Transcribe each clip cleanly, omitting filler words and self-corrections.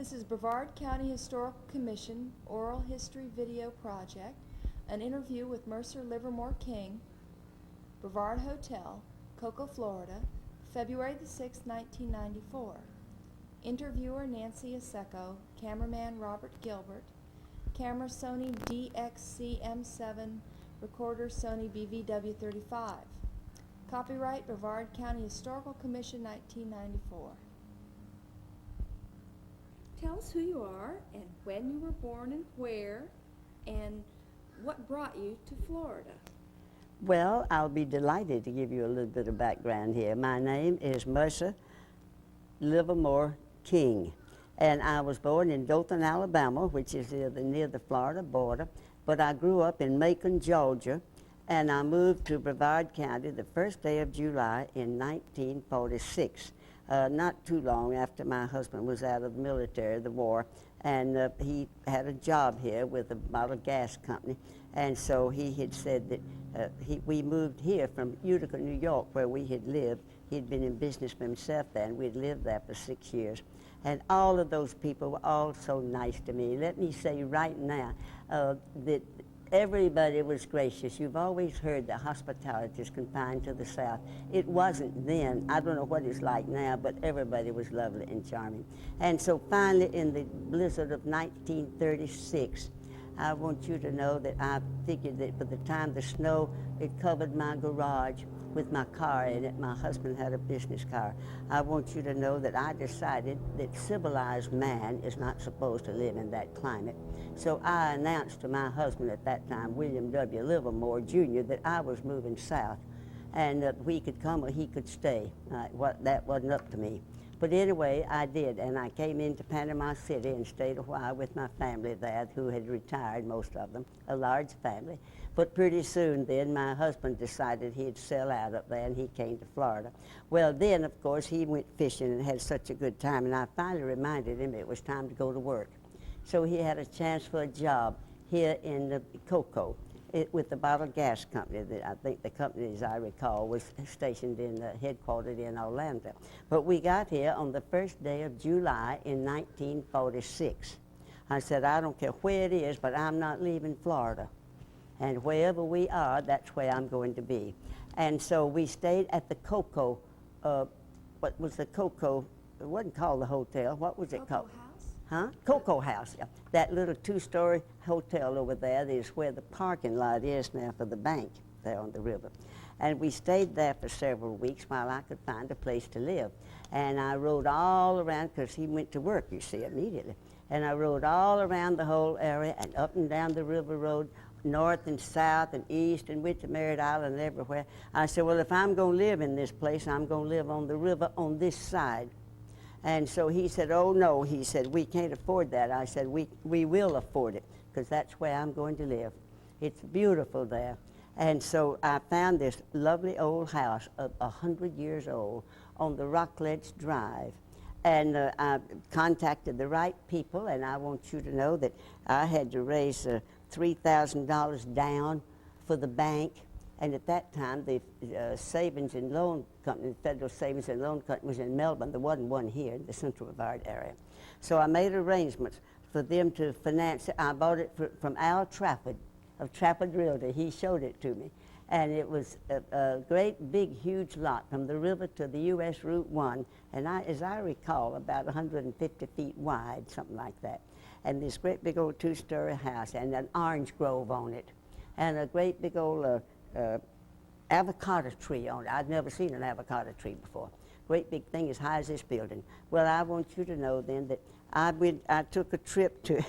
This is Brevard County Historical Commission Oral History Video Project, an interview with Mercer Livermore King, Brevard Hotel, Cocoa, Florida, February the 6th, 1994. Interviewer Nancy Asseco, cameraman Robert Gilbert, camera Sony DXCM7, recorder Sony BVW35. Copyright Brevard County Historical Commission 1994. Tell us who you are and when you were born and where and what brought you to Florida. Well, I'll be delighted to give you a little bit of background here. My name is Mercer Livermore King, and I was born in Dothan, Alabama, which is near the Florida border, but I grew up in Macon, Georgia, and I moved to Brevard County the first day of July in 1946. Not too long after my husband was out of the military, the war, and he had a job here with a bottle gas company, and so he had said that we moved here from Utica, New York, where we had lived. He'd been in business for himself then. We'd lived there for 6 years. And all of those people were all so nice to me. Let me say right now that everybody was gracious. You've always heard that hospitality is confined to the South. It wasn't then. I don't know what it's like now, but everybody was lovely and charming. And so finally, in the blizzard of 1936, I want you to know that I figured that by the time the snow, it covered my garage with my car in it. My husband had a business car. I want you to know that I decided that civilized man is not supposed to live in that climate. So I announced to my husband at that time, William W. Livermore, Jr., that I was moving south and that he could come or he could stay. That wasn't up to me. But anyway, I did, and I came into Panama City and stayed a while with my family there, who had retired, most of them, a large family. But pretty soon then, my husband decided he'd sell out up there, and he came to Florida. Well, then, of course, he went fishing and had such a good time, and I finally reminded him it was time to go to work. So he had a chance for a job here in the Cocoa with the bottle gas company. That I think the company, as I recall, was stationed headquartered in Orlando. But we got here on the first day of July in 1946. I said, I don't care where it is, but I'm not leaving Florida. And wherever we are, that's where I'm going to be. And so we stayed at the Cocoa, what was the Cocoa, it wasn't called the hotel, what was it called? Huh? Cocoa House, yeah. That little two-story hotel over there is where the parking lot is now for the bank there on the river. And we stayed there for several weeks while I could find a place to live. And I rode all around, because he went to work, you see, immediately. And I rode all around the whole area and up and down the river road, north and south and east, and went to Merritt Island and everywhere. I said, well, if I'm going to live in this place, I'm going to live on the river on this side. And so he said, oh, no. He said, we can't afford that. I said, we will afford it, because that's where I'm going to live. It's beautiful there. And so I found this lovely old house of 100 years old on the Rockledge Drive. And I contacted the right people, and I want you to know that I had to raise $3,000 down for the bank. And at that time, the Savings and Loan Company, Federal Savings and Loan Company, was in Melbourne. There wasn't one here in the Central Brevard area. So I made arrangements for them to finance it. I bought it from Al Trafford of Trafford Realty. He showed it to me. And it was a great, big, huge lot from the river to the U.S. Route 1. And as I recall, about 150 feet wide, something like that. And this great big old two-story house and an orange grove on it. And a great big old avocado tree on it. I'd never seen an avocado tree before. Great big thing as high as this building. Well, I want you to know then that I took a trip to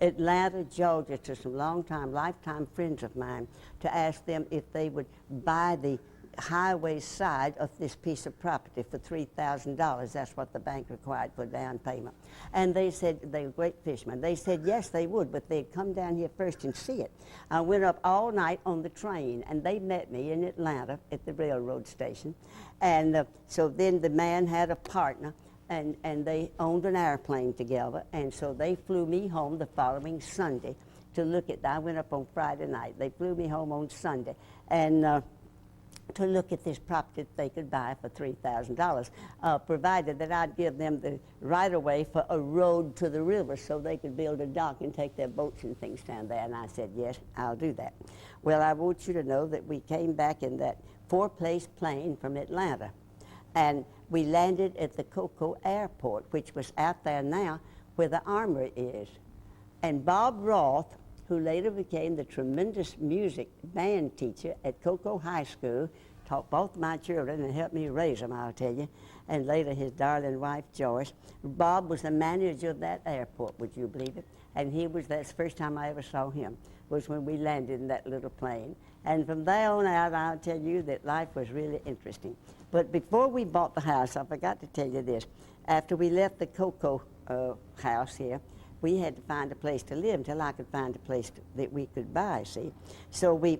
Atlanta, Georgia, to some lifetime friends of mine to ask them if they would buy the highway side of this piece of property for $3,000. That's what the bank required for down payment. And they said, they were great fishermen. They said yes, they would, but they'd come down here first and see it. I went up all night on the train, and they met me in Atlanta at the railroad station. And so then the man had a partner, and they owned an airplane together, and so they flew me home the following Sunday to look at. I went up on Friday night. They flew me home on Sunday, and to look at this property that they could buy for $3,000, provided that I'd give them the right-of-way for a road to the river so they could build a dock and take their boats and things down there. And I said, yes, I'll do that. Well, I want you to know that we came back in that four-place plane from Atlanta, and we landed at the Cocoa Airport, which was out there now where the Armory is. And Bob Roth, who later became the tremendous music band teacher at Cocoa High School, taught both my children and helped me raise them, I'll tell you, and later his darling wife, Joyce. Bob was the manager of that airport, would you believe it? And that's the first time I ever saw him, was when we landed in that little plane. And from there on out, I'll tell you that life was really interesting. But before we bought the house, I forgot to tell you this. After we left the Cocoa house here, we had to find a place to live until I could find a place that we could buy, see. So we,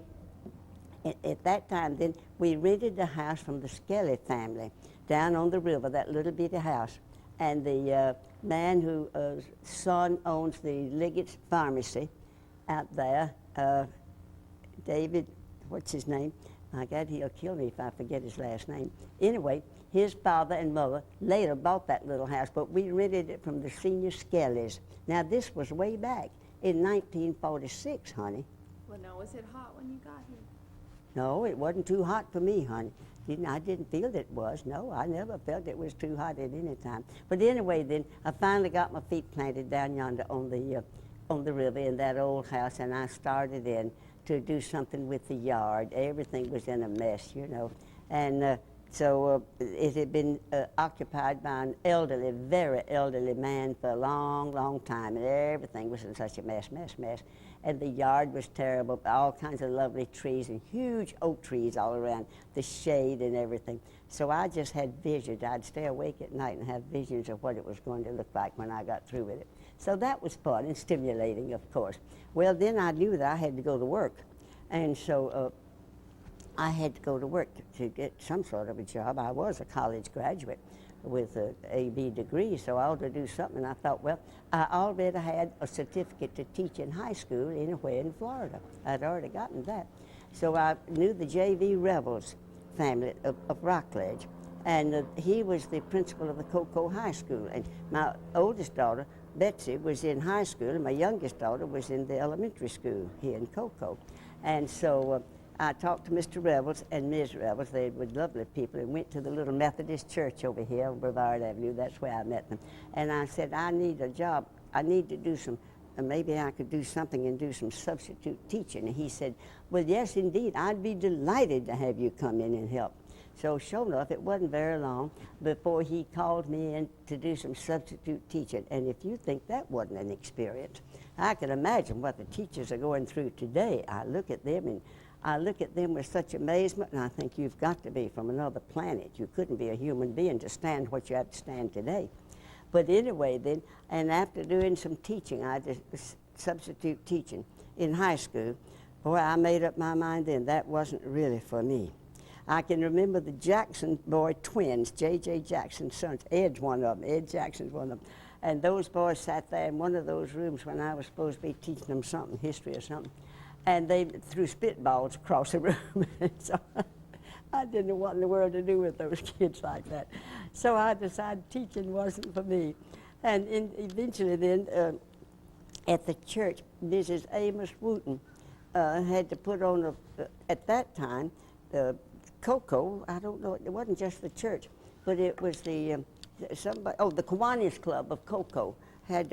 at that time then, we rented the house from the Skelly family down on the river, that little bitty house. And the man whose son owns the Liggett's Pharmacy out there, David, what's his name? My God, he'll kill me if I forget his last name. Anyway, his father and mother later bought that little house, but we rented it from the senior Skellys. Now, this was way back in 1946, honey. Well, now, was it hot when you got here? No, it wasn't too hot for me, honey. I didn't feel it was. No, I never felt it was too hot at any time. But anyway, then, I finally got my feet planted down yonder on the river in that old house, and I started in to do something with the yard. Everything was in a mess, you know. And so it had been occupied by an elderly, very elderly man for a long, long time, and everything was in such a mess. And the yard was terrible, all kinds of lovely trees and huge oak trees all around, the shade and everything. So I just had visions. I'd stay awake at night and have visions of what it was going to look like when I got through with it. So that was fun and stimulating, of course. Well, then I knew that I had to go to work. And so I had to go to work to get some sort of a job. I was a college graduate with an A.B. degree, so I ought to do something. And I thought, well, I already had a certificate to teach in high school anywhere in Florida. I'd already gotten that. So I knew the J.V. Revels family of Rockledge, and he was the principal of the Cocoa High School. And my oldest daughter, Betsy, was in high school, and my youngest daughter was in the elementary school here in Cocoa. And so I talked to Mr. Revels and Ms. Revels. They were lovely people, and went to the little Methodist church over here on Brevard Avenue. That's where I met them. And I said, I need a job. I need to do some, maybe I could do something and do some substitute teaching. And he said, well, yes, indeed. I'd be delighted to have you come in and help. So sure enough, it wasn't very long before he called me in to do some substitute teaching. And if you think that wasn't an experience, I can imagine what the teachers are going through today. I look at them with such amazement, and I think you've got to be from another planet. You couldn't be a human being to stand what you have to stand today. But anyway then, and after doing some teaching, I did substitute teaching in high school, boy, I made up my mind then that wasn't really for me. I can remember the Jackson boy twins, J.J. Jackson's sons. Ed's one of them. Ed Jackson's one of them. And those boys sat there in one of those rooms when I was supposed to be teaching them something, history or something. And they threw spitballs across the room. And so I didn't know what in the world to do with those kids like that. So I decided teaching wasn't for me. And eventually then, at the church, Mrs. Amos Wooten had to put on, at that time, the Cocoa, I don't know, it wasn't just the church, but it was the the Kiwanis Club of Cocoa had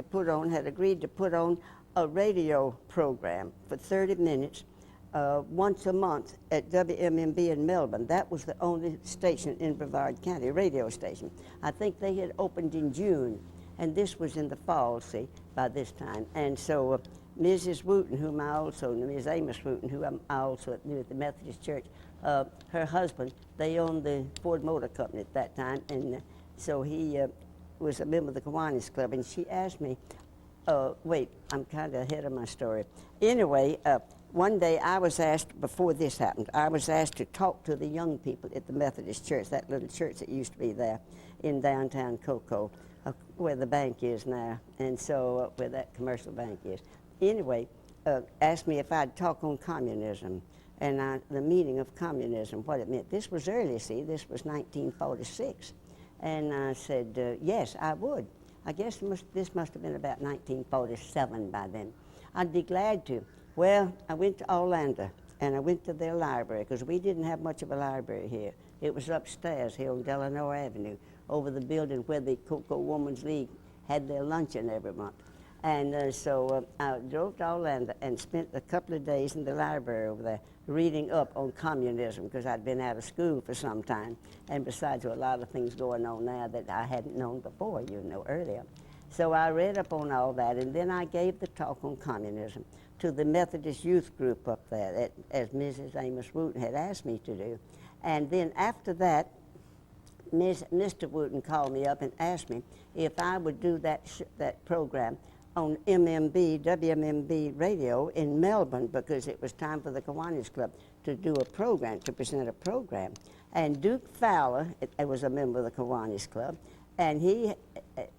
agreed to put on a radio program for 30 minutes once a month at WMMB in Melbourne. That was the only station in Brevard County, radio station. I think they had opened in June, and this was in the fall, see, by this time. And so Mrs. Wooten, Ms. Amos Wooten, who I also knew at the Methodist Church, her husband, they owned the Ford Motor Company at that time, and so he was a member of the Kiwanis Club, and she asked me, wait, I'm kind of ahead of my story. Anyway, one day I was asked, before this happened, I was asked to talk to the young people at the Methodist Church, that little church that used to be there in downtown Cocoa, where the bank is now, and so where that commercial bank is. Anyway, asked me if I'd talk on communism. and the meaning of communism, what it meant. This was early, see, this was 1946. And I said, yes, I would. I guess this must have been about 1947 by then. I'd be glad to. Well, I went to Orlando, and I went to their library, because we didn't have much of a library here. It was upstairs here on Delano Avenue, over the building where the Cocoa Women's League had their luncheon every month. And so I drove to Orlando and spent a couple of days in the library over there reading up on communism, because I'd been out of school for some time. And besides, there were a lot of things going on now that I hadn't known before, you know, earlier. So I read up on all that, and then I gave the talk on communism to the Methodist youth group up there, as Mrs. Amos Wooten had asked me to do. And then after that, Mr. Wooten called me up and asked me if I would do that program on WMMB radio in Melbourne, because it was time for the Kiwanis Club to do a program, to present a program. And Duke Fowler was a member of the Kiwanis Club, and he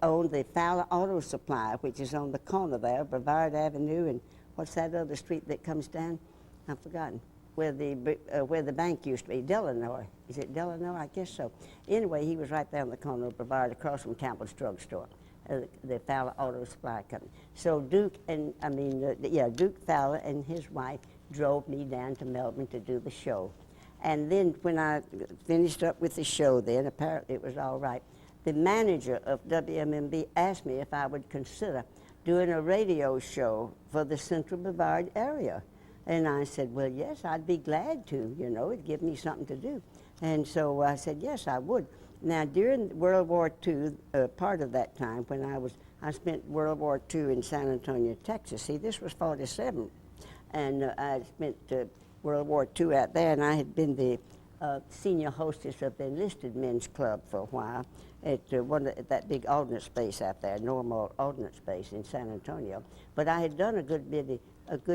owned the Fowler Auto Supply, which is on the corner there, Brevard Avenue, and what's that other street that comes down? I've forgotten. Where the bank used to be, Delano. Is it Delano? I guess so. Anyway, he was right there on the corner of Brevard, across from Campbell's Drug Store, the Fowler Auto Supply Company. So Duke Fowler and his wife drove me down to Melbourne to do the show. And then when I finished up with the show then, apparently it was all right, the manager of WMMB asked me if I would consider doing a radio show for the Central Brevard area. And I said, well, yes, I'd be glad to, you know, it'd give me something to do. And so I said, yes, I would. Now, during World War II, part of that time, when I spent World War II in San Antonio, Texas. See, this was 47. And I spent World War II out there, and I had been the senior hostess of the Enlisted Men's Club for a while at that big ordnance base out there, Normal Ordnance Base in San Antonio. But I had done a good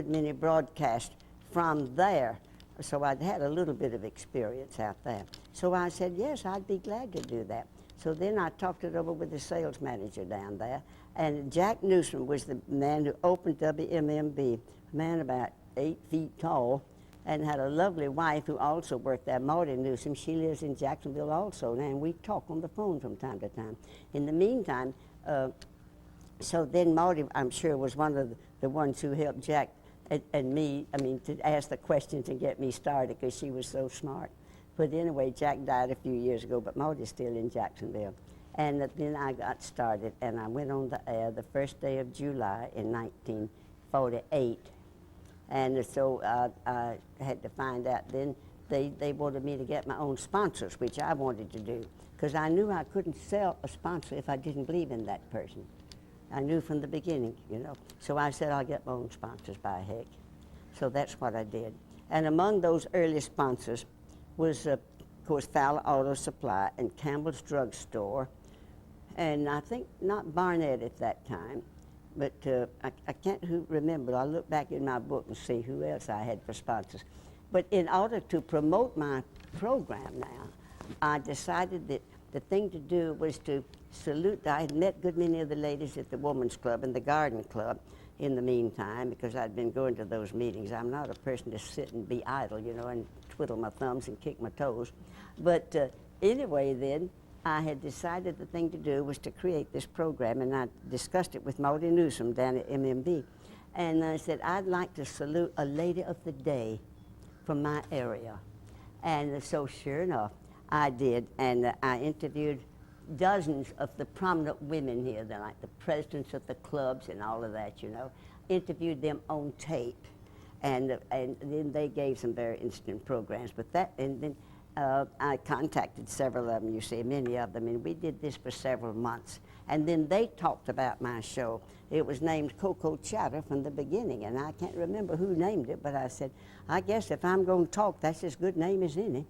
many broadcasts from there, so I'd had a little bit of experience out there. So I said, yes, I'd be glad to do that. So then I talked it over with the sales manager down there, and Jack Newsom was the man who opened WMMB, a man about 8 feet tall, and had a lovely wife who also worked there, Marty Newsom. She lives in Jacksonville also now, and we talk on the phone from time to time. In the meantime, so then Marty, I'm sure, was one of the ones who helped Jack and me, to ask the questions and get me started, because she was so smart. But anyway, Jack died a few years ago, but Marty's still in Jacksonville. And then I got started, and I went on the air the first day of July in 1948. And so I had to find out then, they wanted me to get my own sponsors, which I wanted to do, because I knew I couldn't sell a sponsor if I didn't believe in that person. I knew from the beginning, you know. So I said, I'll get my own sponsors by heck. So that's what I did. And among those early sponsors was, of course, Fowler Auto Supply and Campbell's Drug Store, and I think not Barnett at that time, but I can't remember. I'll look back in my book and see who else I had for sponsors. But in order to promote my program now, I decided that the thing to do was to salute. I had met a good many of the ladies at the Women's Club and the Garden Club in the meantime, because I'd been going to those meetings. I'm not a person to sit and be idle, you know, and twiddle my thumbs and kick my toes. But anyway, then, I had decided the thing to do was to create this program, and I discussed it with Marty Newsom down at MMB. And I said, I'd like to salute a lady of the day from my area. And so sure enough, I did, and I interviewed dozens of the prominent women here, like the presidents of the clubs and all of that, you know. Interviewed them on tape, and then they gave some very interesting programs. But that, and then I contacted several of them, you see, many of them, and we did this for several months. And then they talked about my show. It was named Cocoa Chatter from the beginning, and I can't remember who named it, but I said, I guess if I'm going to talk, that's as good a name as any.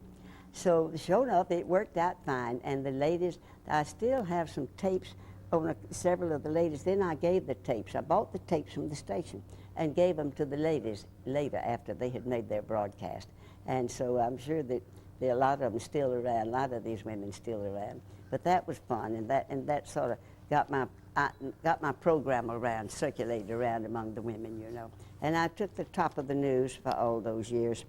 So sure enough, it worked out fine, and the ladies, I still have some tapes on several of the ladies. Then I gave the tapes. I bought the tapes from the station and gave them to the ladies later after they had made their broadcast. And so I'm sure that there are a lot of them still around, a lot of these women still around. But that was fun, and that sort of got my program around, circulated around among the women, you know. And I took the top of the news for all those years.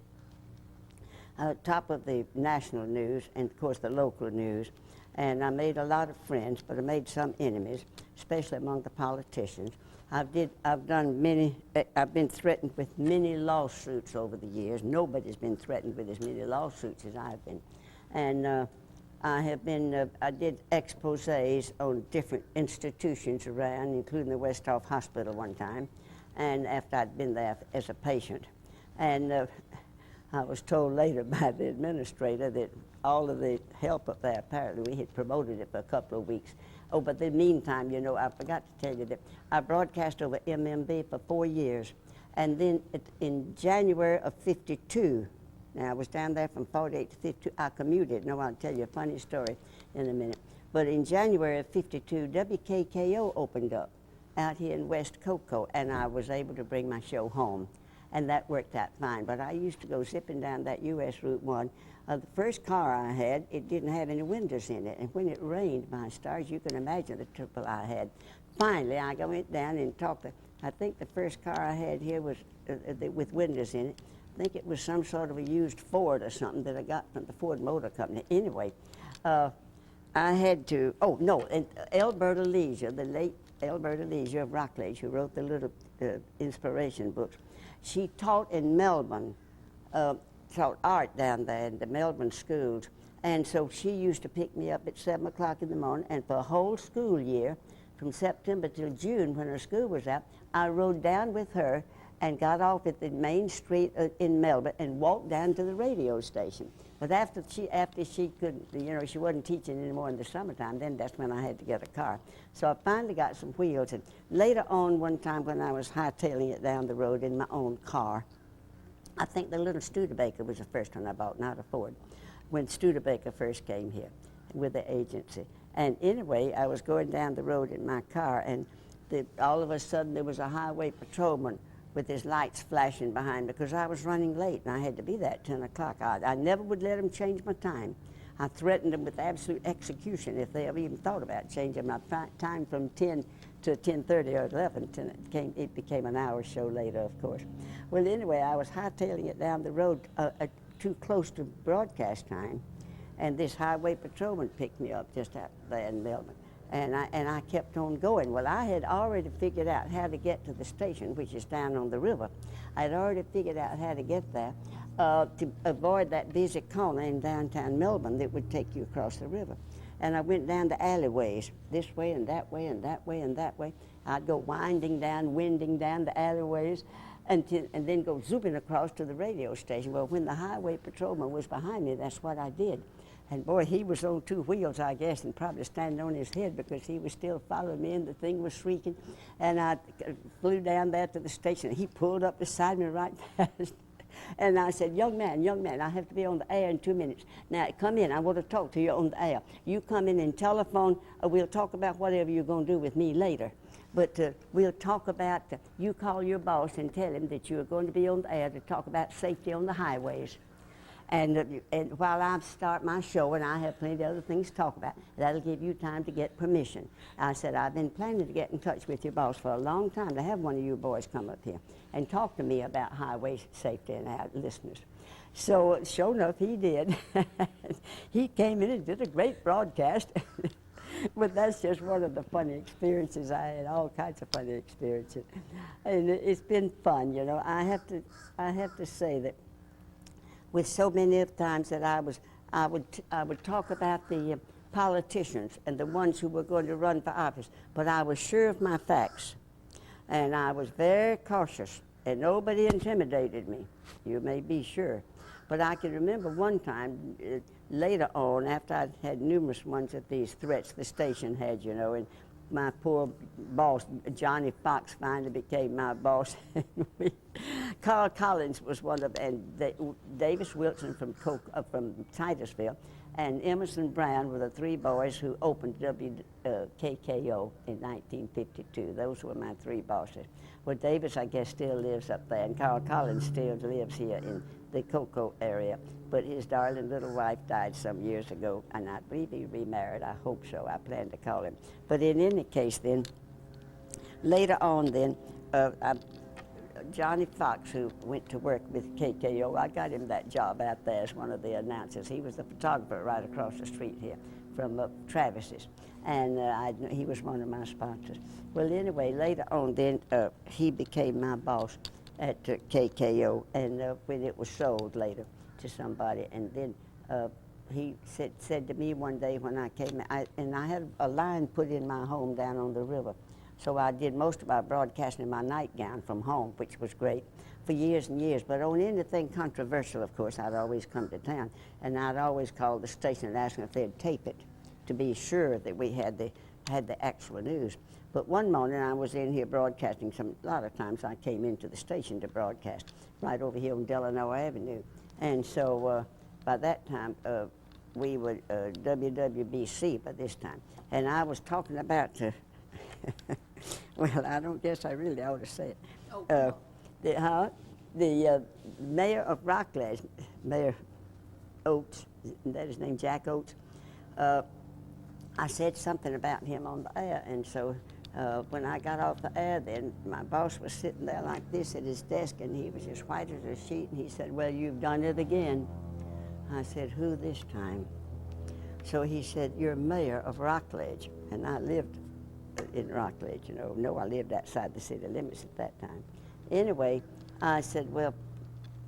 top of the national news and, of course, the local news. And I made a lot of friends, but I made some enemies, especially among the politicians. I've been threatened with many lawsuits over the years. Nobody's been threatened with as many lawsuits as I've been. And I did exposés on different institutions around, including the Westhoff Hospital one time, and after I'd been there as a patient. And I was told later by the administrator that all of the help up there, apparently we had promoted it for a couple of weeks. Oh, but in the meantime, you know, I forgot to tell you that I broadcast over MMB for 4 years. And then in January of '52, now I was down there from 48 to 52, I commuted. No, I'll tell you a funny story in a minute. But in January of '52, WKKO opened up out here in West Cocoa, and I was able to bring my show home. And that worked out fine. But I used to go zipping down that US Route 1. The first car I had, it didn't have any windows in it. And when it rained, my stars, you can imagine the trouble I had. Finally, I went down and talked to, I think the first car I had here was with windows in it. I think it was some sort of a used Ford or something that I got from the Ford Motor Company. Anyway, I had to, oh no, and Alberta Leisure, the late Alberta Leisure of Rockledge, who wrote the little inspiration books, she taught in Melbourne, taught art down there in the Melbourne schools. And so she used to pick me up at 7 o'clock in the morning, and for a whole school year, from September till June when her school was out, I rode down with her and got off at the main street in Melbourne and walked down to the radio station. But after she couldn't, you know, she wasn't teaching anymore in the summertime, then that's when I had to get a car. So I finally got some wheels, and later on one time when I was hightailing it down the road in my own car, I think the little Studebaker was the first one I bought, not a Ford, when Studebaker first came here with the agency. And anyway, I was going down the road in my car, and all of a sudden there was a highway patrolman with his lights flashing behind me because I was running late and I had to be there at 10 o'clock. I never would let him change my time. I threatened them with absolute execution if they ever even thought about changing my time from 10 to 10:30 or 11. It became an hour show later, of course. Well, anyway, I was hightailing it down the road too close to broadcast time, and this highway patrolman picked me up just out there in Melbourne. And I kept on going. Well, I had already figured out how to get to the station, which is down on the river. I had already figured out how to get there to avoid that busy corner in downtown Melbourne that would take you across the river. And I went down the alleyways, this way and that way and that way and that way. I'd go winding down the alleyways and then go zooming across to the radio station. Well, when the highway patrolman was behind me, that's what I did. And boy, he was on 2 wheels, I guess, and probably standing on his head because he was still following me and the thing was shrieking. And I flew down there to the station. He pulled up beside me right fast. And I said, young man, I have to be on the air in 2 minutes. Now, come in. I want to talk to you on the air. You come in and telephone. We'll talk about whatever you're going to do with me later. But we'll talk about, you call your boss and tell him that you're going to be on the air to talk about safety on the highways. And while I start my show, and I have plenty of other things to talk about, that'll give you time to get permission. I said, I've been planning to get in touch with your boss for a long time to have one of you boys come up here and talk to me about highway safety and our listeners. So sure enough, he did. He came in and did a great broadcast. But that's just one of the funny experiences. I had all kinds of funny experiences. And it's been fun, you know. I have to say that with so many of times that I would talk about the politicians and the ones who were going to run for office, but I was sure of my facts, and I was very cautious, and nobody intimidated me. You may be sure. But I can remember one time later on, after I'd had numerous ones of these threats the station had, you know, and my poor boss, Johnny Fox, finally became my boss. Carl Collins was one of, and Davis Wilson from Titusville, and Emerson Brown were the 3 boys who opened WKKO in 1952. Those were my 3 bosses. Well, Davis, I guess, still lives up there, and Carl Collins still lives here in the Cocoa area. But his darling little wife died some years ago, and I believe he remarried. I hope so. I plan to call him. But in any case, then, later on, then, Johnny Fox, who went to work with KKO. I got him that job out there as one of the announcers. He was the photographer right across the street here from Travis's, and he was one of my sponsors. Well, anyway, later on, then he became my boss at KKO, and when it was sold later to somebody, and then he said to me one day when I came, and I had a line put in my home down on the river. So I did most of my broadcasting in my nightgown from home, which was great for years and years. But on anything controversial, of course, I'd always come to town, and I'd always call the station and ask them if they'd tape it to be sure that we had the actual news. But one morning I was in here broadcasting. A lot of times I came into the station to broadcast right over here on Delano Avenue, and so by that time we were WWBC by this time, and I was talking about. Well, I don't guess I really ought to say it. Oh, The mayor of Rockledge, Mayor Oates, isn't that his name, Jack Oates? I said something about him on the air, and so when I got off the air, then my boss was sitting there like this at his desk, and he was as white as a sheet, and he said, "Well, you've done it again." I said, "Who this time?" So he said, "You're mayor of Rockledge," and I lived in Rockledge, you know. No, I lived outside the city limits at that time. Anyway, I said, well,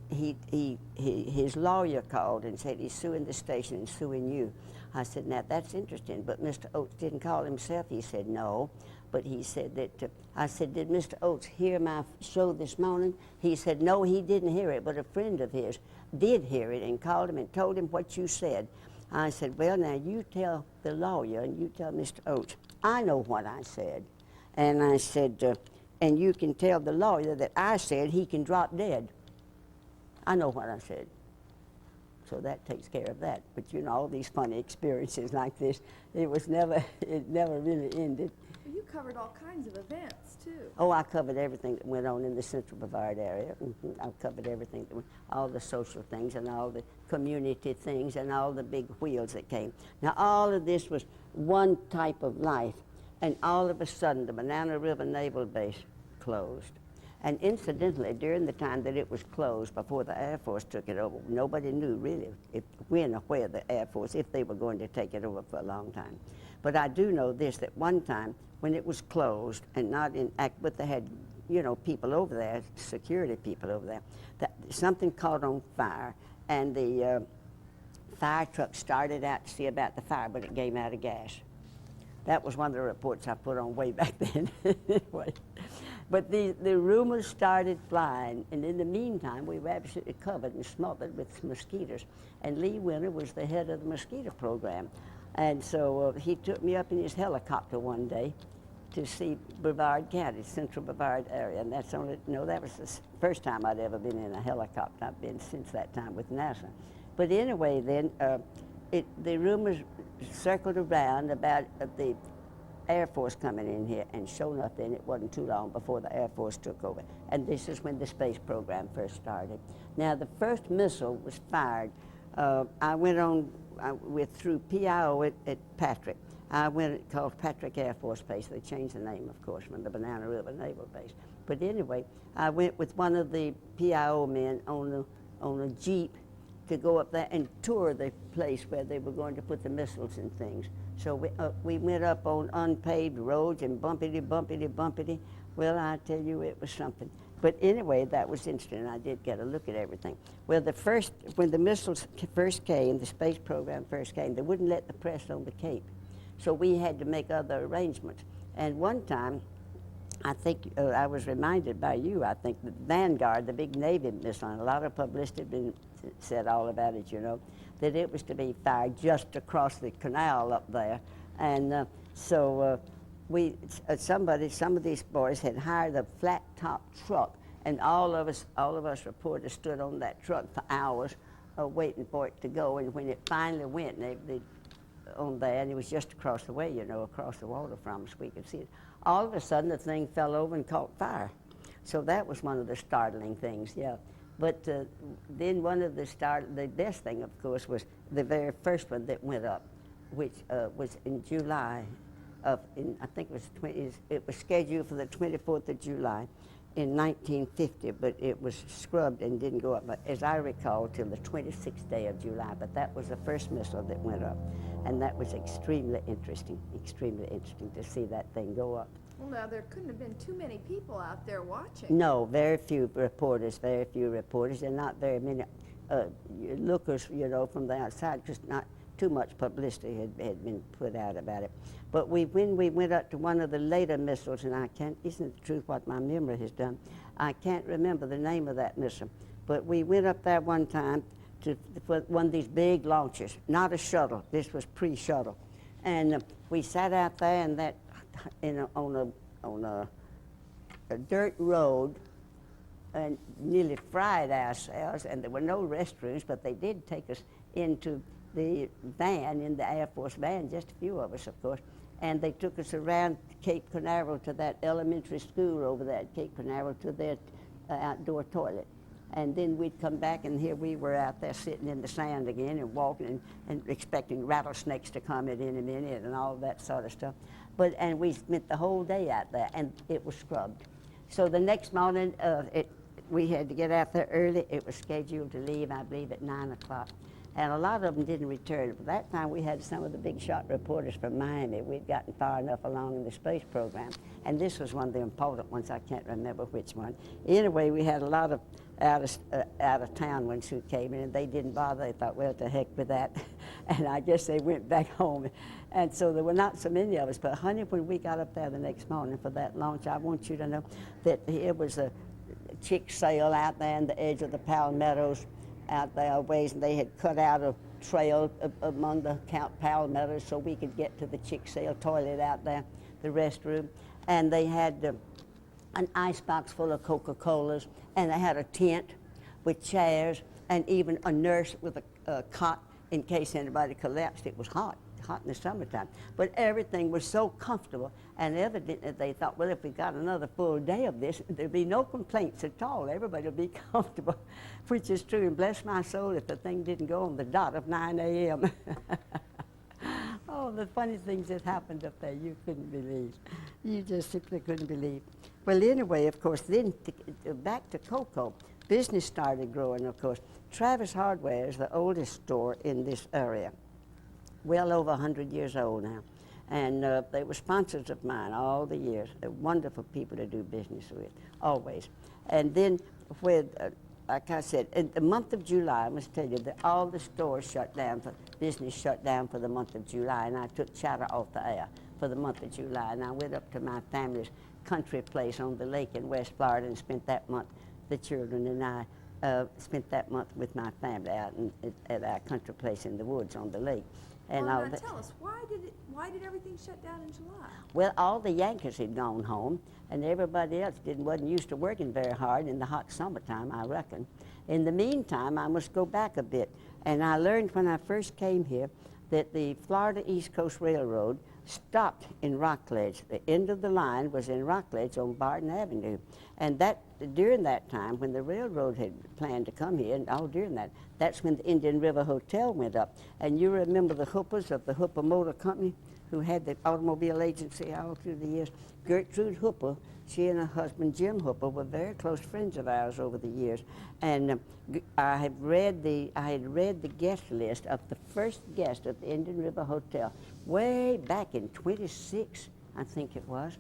his lawyer called and said he's suing the station and suing you. I said, now that's interesting, but Mr. Oates didn't call himself. He said, no, but he said that, I said, did Mr. Oates hear my show this morning? He said, no, he didn't hear it, but a friend of his did hear it and called him and told him what you said. I said, well, now you tell the lawyer and you tell Mr. Oates, I know what I said. And I said, and you can tell the lawyer that I said he can drop dead. I know what I said. So that takes care of that. But you know, all these funny experiences like this, it never really ended. Well, you covered all kinds of events, too. Oh, I covered everything that went on in the Central Brevard area. I covered everything, all the social things and all the community things and all the big wheels that came. Now, all of this was one type of life, and all of a sudden, the Banana River Naval Base closed. And incidentally, during the time that it was closed, before the Air Force took it over, nobody knew really when or where the Air Force, if they were going to take it over for a long time. But I do know this, that one time when it was closed and not in act, but they had, you know, people over there, security people over there, that something caught on fire, and the fire truck started out to see about the fire, but it gave out of gas. That was one of the reports I put on way back then. Anyway. But the rumors started flying, and in the meantime, we were absolutely covered and smothered with mosquitoes. And Lee Winter was the head of the mosquito program. And so he took me up in his helicopter one day to see Brevard County, Central Brevard area. And that's only, no, that was the first time I'd ever been in a helicopter. I've been since that time with NASA. But anyway, then, the rumors circled around about the Air Force coming in here, and sure enough, then it wasn't too long before the Air Force took over. And this is when the space program first started. Now, the first missile was fired. I went on through PIO at Patrick. I went called Patrick Air Force Base. They changed the name, of course, from the Banana River Naval Base. But anyway, I went with one of the PIO men on a Jeep to go up there and tour the place where they were going to put the missiles and things. So we went up on unpaved roads and bumpity. Well, I tell you, it was something. But anyway, that was interesting. I did get a look at everything. Well, when the missiles first came, the space program first came, they wouldn't let the press on the Cape. So we had to make other arrangements. And one time, I think I was reminded by you, I think, that Vanguard, the big Navy missile, and a lot of publicity had been said all about it, you know, that it was to be fired just across the canal up there. And so some of these boys had hired a flat-top truck, and all of us reporters stood on that truck for hours waiting for it to go. And when it finally went, they on there, and it was just across the way, you know, across the water from us, we could see it. All of a sudden, the thing fell over and caught fire. So that was one of the startling things, yeah. But then one of the best thing, of course, was the very first one that went up, which was in July I think it was scheduled for the 24th of July. in 1950, but it was scrubbed and didn't go up, but as I recall, till the 26th day of July. But that was the first missile that went up, and that was extremely interesting to see that thing go up. Well, now, there couldn't have been too many people out there watching. No, very few reporters, and not very many lookers, you know, from the outside, because not too much publicity had been put out about it. But when we went up to one of the later missiles, and isn't it the truth what my memory has done? I can't remember the name of that missile. But we went up there one time for one of these big launches, not a shuttle. This was pre-shuttle. And we sat out there on a dirt road and nearly fried ourselves, and there were no restrooms, but they did take us into the van, in the Air Force van, just a few of us, of course, and they took us around Cape Canaveral to that elementary school over there at Cape Canaveral to their outdoor toilet. And then we'd come back, and here we were out there sitting in the sand again and walking and expecting rattlesnakes to come at any minute and all that sort of stuff. And we spent the whole day out there, and it was scrubbed. So the next morning, we had to get out there early. It was scheduled to leave, I believe, at 9 o'clock. And a lot of them didn't return. By that time, we had some of the big shot reporters from Miami. We'd gotten far enough along in the space program. And this was one of the important ones. I can't remember which one. Anyway, we had a lot of out-of-town ones who came in, and they didn't bother. They thought, well, to heck with that. And I guess they went back home. And so there were not so many of us. But, honey, when we got up there the next morning for that launch, I want you to know that it was a chick sail out there on the edge of the palmettos out there a ways, and they had cut out a trail among the palmettos so we could get to the chick sail toilet out there, the restroom. And they had an icebox full of Coca-Colas, and they had a tent with chairs and even a nurse with a cot in case anybody collapsed. It was hot in the summertime. But everything was so comfortable, and evidently they thought, well, if we got another full day of this, there'd be no complaints at all. Everybody would be comfortable, which is true. And bless my soul if the thing didn't go on the dot of 9 a.m. Oh, the funny things that happened up there, you couldn't believe. You just simply couldn't believe. Well, anyway, of course, then back to cocoa. Business started growing, of course. Travis Hardware is the oldest store in this area, well over 100 years old now. And they were sponsors of mine all the years. They're wonderful people to do business with, always. And then, like I said, in the month of July, I must tell you that all the stores shut down, business shut down for the month of July, and I took chatter off the air for the month of July, and I went up to my family's country place on the lake in West Florida and spent that month, the children and I, spent that month with my family out at our country place in the woods on the lake. And well, now tell us, why did everything shut down in July? Well, all the Yankees had gone home, and everybody else wasn't used to working very hard in the hot summertime, I reckon. In the meantime, I must go back a bit, and I learned when I first came here that the Florida East Coast Railroad stopped in Rockledge. The end of the line was in Rockledge on Barton Avenue. And during that time, when the railroad had planned to come here, and all during that, that's when the Indian River Hotel went up. And you remember the Hoopers of the Hooper Motor Company, who had the automobile agency all through the years. Gertrude Hooper, she and her husband Jim Hooper were very close friends of ours over the years. And I had read the guest list of the first guest at the Indian River Hotel way back in 26, I think it was.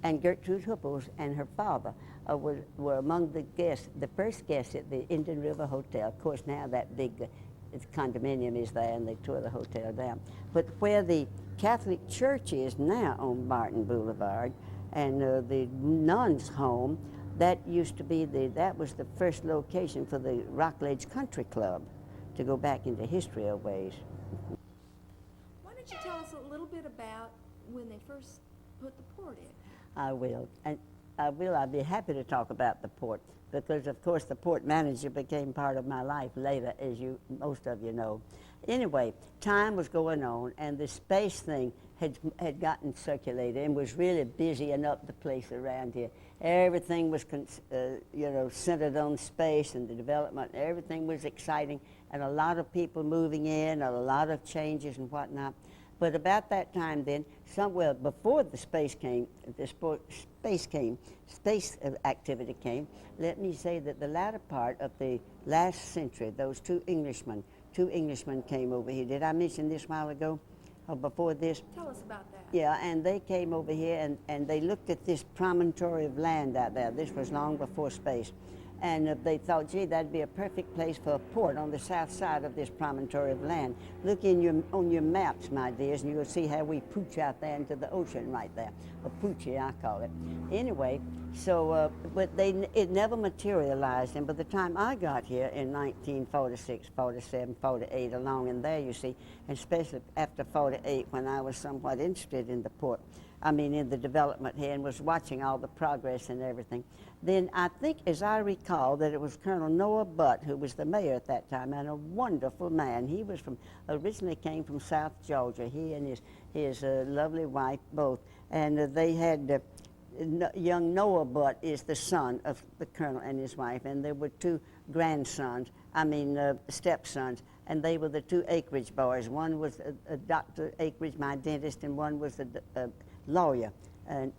And Gertrude Hooper and her father were among the guests, the first guests at the Indian River Hotel. Of course, now that big condominium is there, and they tore the hotel down. But where the Catholic Church is now on Barton Boulevard, and the nuns' home, that used to be that was the first location for the Rockledge Country Club, to go back into history a ways. Why don't you tell us a little bit about when they first put the port in? I will. And I'd be happy to talk about the port, because of course the port manager became part of my life later, as most of you know. Anyway, time was going on, and the space thing had gotten circulated and was really busying up the place around here. Everything was centered on space and the development. Everything was exciting, and a lot of people moving in, and a lot of changes and whatnot. But about that time then, well, before the space activity came, let me say that the latter part of the last century, those two Englishmen came over here. Did I mention this a while ago, or before this? Tell us about that. Yeah, and they came over here and they looked at this promontory of land out there. This was long before space. And they thought, gee, that'd be a perfect place for a port on the south side of this promontory of land. Look on your maps, my dears, and you'll see how we pooch out there into the ocean right there. Or poochy, I call it. Anyway, so, but it never materialized. And by the time I got here in 1946, 47, 48, along in there, you see, and especially after 48, when I was somewhat interested in the port, in the development here, and was watching all the progress and everything. Then I think, as I recall, that it was Colonel Noah Butt who was the mayor at that time, and a wonderful man. He was originally came from South Georgia, he and his lovely wife both. And they had, young Noah Butt is the son of the colonel and his wife, and there were two grandsons, stepsons, and they were the two Acreage boys. One was Dr. Acreage, my dentist, and one was a lawyer,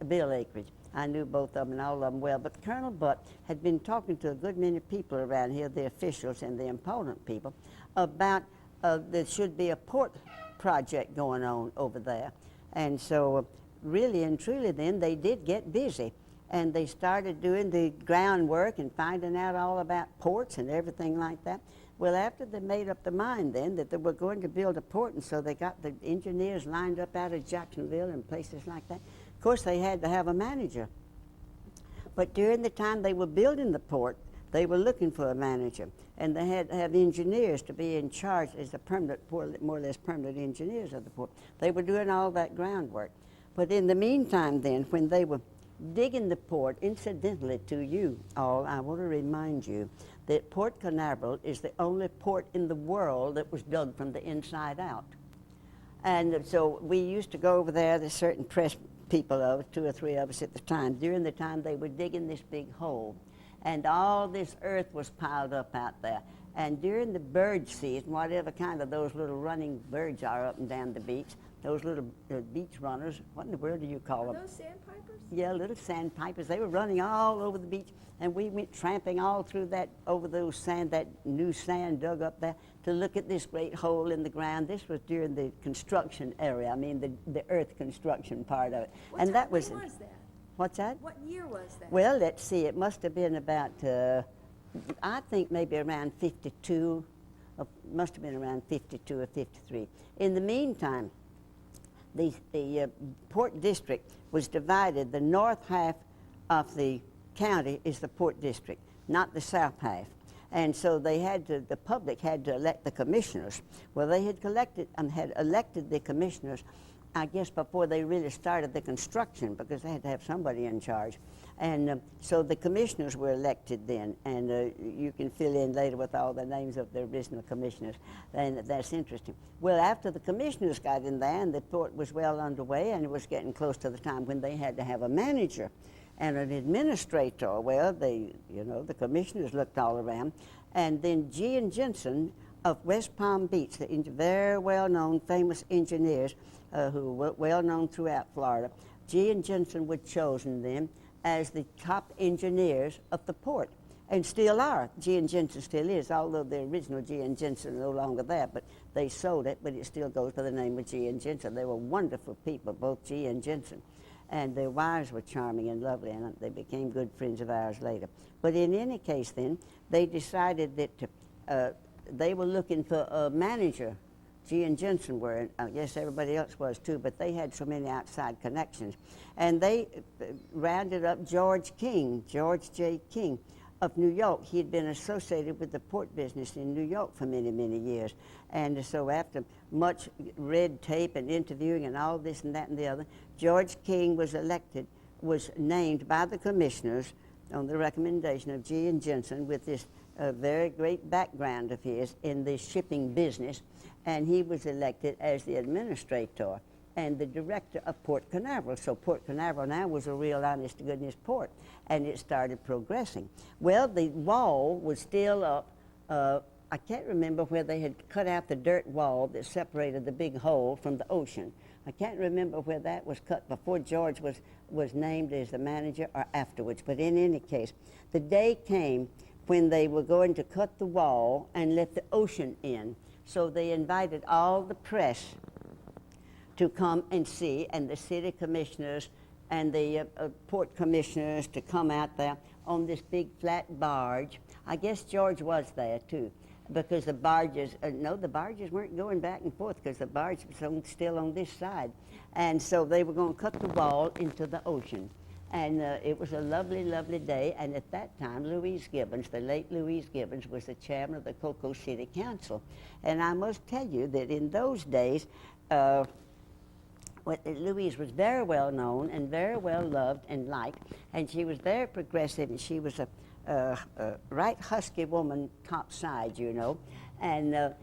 Bill Acreage. I knew both of them and all of them well. But Colonel Butt had been talking to a good many people around here, the officials and the important people, about there should be a port project going on over there. And so really and truly then they did get busy. And they started doing the groundwork and finding out all about ports and everything like that. Well, after they made up their mind then that they were going to build a port, and so they got the engineers lined up out of Jacksonville and places like that. Of course, they had to have a manager. But during the time they were building the port, they were looking for a manager. And they had to have engineers to be in charge as the permanent, more or less permanent engineers of the port. They were doing all that groundwork. But in the meantime then, when they were digging the port, incidentally to you all, I want to remind you that Port Canaveral is the only port in the world that was dug from the inside out. And so we used to go over there, there's certain press people of us, 2 or 3 of us at the time, during the time they were digging this big hole. And all this earth was piled up out there. And during the bird season, whatever kind of those little running birds are up and down the beach, those little beach runners, what in the world do you call them? Are those sandpipers? Yeah, little sandpipers. They were running all over the beach, and we went tramping all through that, over those sand, that new sand dug up there, to look at this great hole in the ground. This was during the construction area, the earth construction part of it. When was that? What's that? What year was that? Well, let's see. It must have been about, I think maybe around 52. Must have been around 52 or 53. In the meantime, the Port District was divided. The north half of the county is the Port District, not the south half. And so the public had to elect the commissioners. Well, they had elected the commissioners, I guess, before they really started the construction, because they had to have somebody in charge. And so the commissioners were elected then, and you can fill in later with all the names of the original commissioners, and that's interesting. Well, after the commissioners got in there, and the port was well underway, and it was getting close to the time when they had to have a manager and an administrator. Well, the commissioners looked all around, and then G. and Jensen of West Palm Beach, the very well-known, famous engineers who were well-known throughout Florida, G. and Jensen were chosen then as the top engineers of the port, and still are. G. and Jensen still is, although the original G. and Jensen are no longer there, but they sold it, but it still goes by the name of G. and Jensen. They were wonderful people, both G. and Jensen, and their wives were charming and lovely, and they became good friends of ours later. But in any case then, they decided that they were looking for a manager. G. and Jensen were, and I guess everybody else was too, but they had so many outside connections. And they rounded up George J. King of New York. He had been associated with the port business in New York for many, many years. And so after much red tape and interviewing and all this and that and the other, George King was named by the commissioners on the recommendation of G. and Jensen with this very great background of his in the shipping business. And he was elected as the administrator and the director of Port Canaveral. So Port Canaveral now was a real honest-to-goodness port, and it started progressing. Well, the wall was still up I can't remember where they had cut out the dirt wall that separated the big hole from the ocean. I can't remember where that was cut before George was named as the manager or afterwards. But in any case, the day came when they were going to cut the wall and let the ocean in. So they invited all the press to come and see, and the city commissioners and the port commissioners to come out there on this big flat barge. I guess George was there too, because the barges, no, the barges weren't going back and forth because the barge was still on this side. And so they were going to cut the wall into the ocean. And it was a lovely, lovely day. And at that time, Louise Gibbons, the late Louise Gibbons, was the chairman of the Cocoa City Council. And I must tell you that in those days, Louise was very well known and very well loved and liked, and she was very progressive, and she was a right husky woman top side, you know, and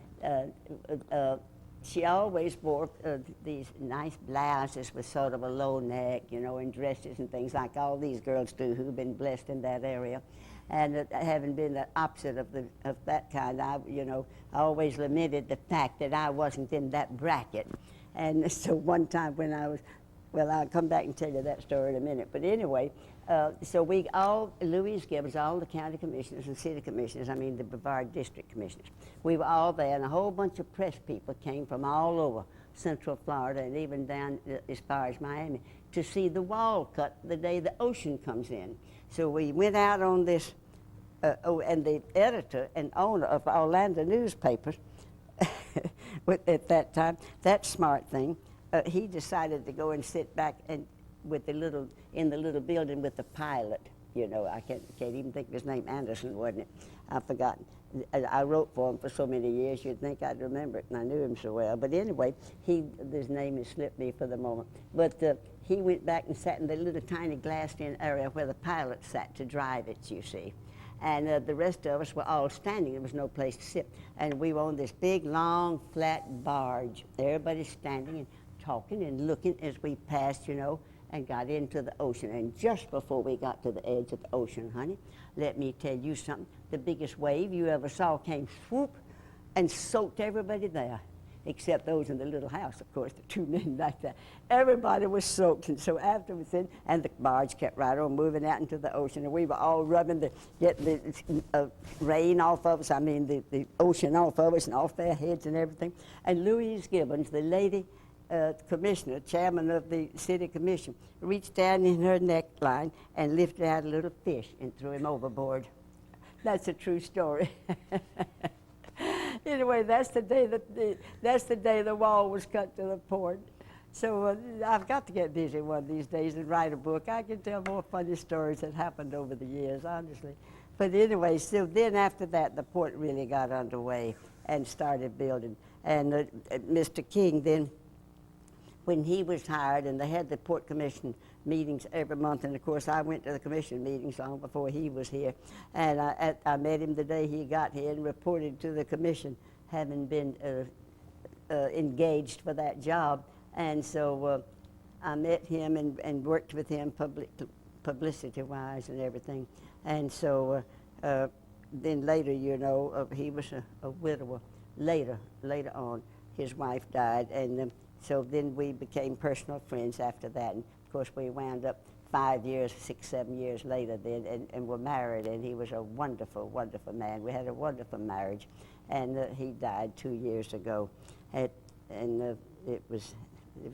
she always wore these nice blouses with sort of a low neck, you know, and dresses and things like all these girls do who've been blessed in that area. And having been the opposite of that kind, I always lamented the fact that I wasn't in that bracket. And so one time when I was, well, I'll come back and tell you that story in a minute. But anyway, so we all, Louise Gibbons, all the county commissioners and city commissioners, I mean the Brevard district commissioners, we were all there, and a whole bunch of press people came from all over Central Florida and even down as far as Miami to see the wall cut the day the ocean comes in. So we went out on this, and the editor and owner of Orlando newspapers at that time, that smart thing, he decided to go and sit back and in the little building with the pilot. You know, I can't even think of his name. Anderson, wasn't it? I've forgotten. I wrote for him for so many years, you'd think I'd remember it, and I knew him so well. But anyway, his name has slipped me for the moment. But he went back and sat in the little tiny glassed-in area where the pilot sat to drive it, you see. And the rest of us were all standing. There was no place to sit. And we were on this big, long, flat barge. Everybody's standing and talking and looking as we passed, you know, and got into the ocean. And just before we got to the edge of the ocean, honey, let me tell you something. The biggest wave you ever saw came swoop and soaked everybody there, except those in the little house, of course, the two men back there. Everybody was soaked, and so afterwards, and the barge kept right on moving out into the ocean, and we were all rubbing getting the rain off of us, I mean the ocean off of us and off their heads and everything. And Louise Gibbons, the lady commissioner, chairman of the city commission, reached down in her neckline and lifted out a little fish and threw him overboard. That's a true story. Anyway, that's the day the wall was cut to the port. So I've got to get busy one of these days and write a book. I can tell more funny stories that happened over the years, honestly. But anyway, so then after that, the port really got underway and started building. And Mr. King then, when he was hired, and they had the port commission meetings every month, and of course I went to the commission meetings long before he was here, and I met him the day he got here and reported to the commission, having been engaged for that job. And so I met him and worked with him publicity-wise and everything. And so then later, you know, he was a widower. Later on, his wife died, and so then we became personal friends after that. And of course, we wound up 6, 7 years later then, and were married, and he was a wonderful, wonderful man. We had a wonderful marriage, and he died 2 years ago. It was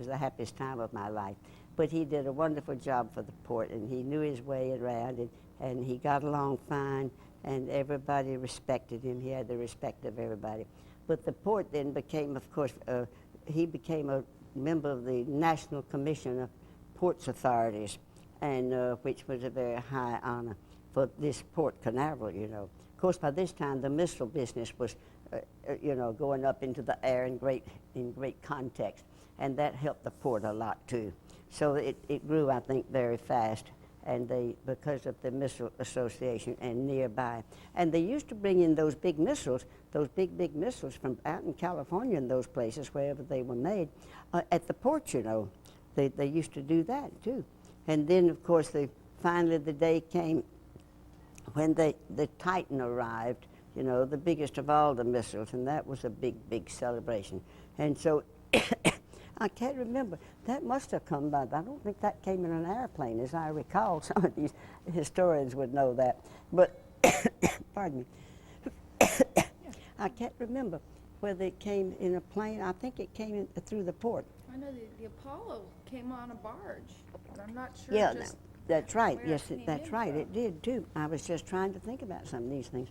the happiest time of my life. But he did a wonderful job for the port, and he knew his way around, and he got along fine, and everybody respected him. He had the respect of everybody. But the port then became, of course, he became a member of the National Commission of Ports Authorities, and which was a very high honor for this Port Canaveral, you know. Of course, by this time, the missile business was, you know, going up into the air in great context, and that helped the port a lot, too. So it grew, I think, very fast, and because of the Missile Association and nearby. And they used to bring in those big missiles, those big missiles from out in California and those places, wherever they were made, at the port, you know. They used to do that, too. And then, of course, finally the day came when the Titan arrived you know, the biggest of all the missiles, and that was a big, big celebration. And so I can't remember. That must have come by, I don't think that came in an airplane, as I recall. Some of these historians would know that. But, pardon me. I can't remember whether it came in a plane. I think it came in, through the port. I know the Apollo came on a barge, but I'm not sure Yeah, just that's right. where Yes, it came that's in right. from. It did too. I was just trying to think about some of these things.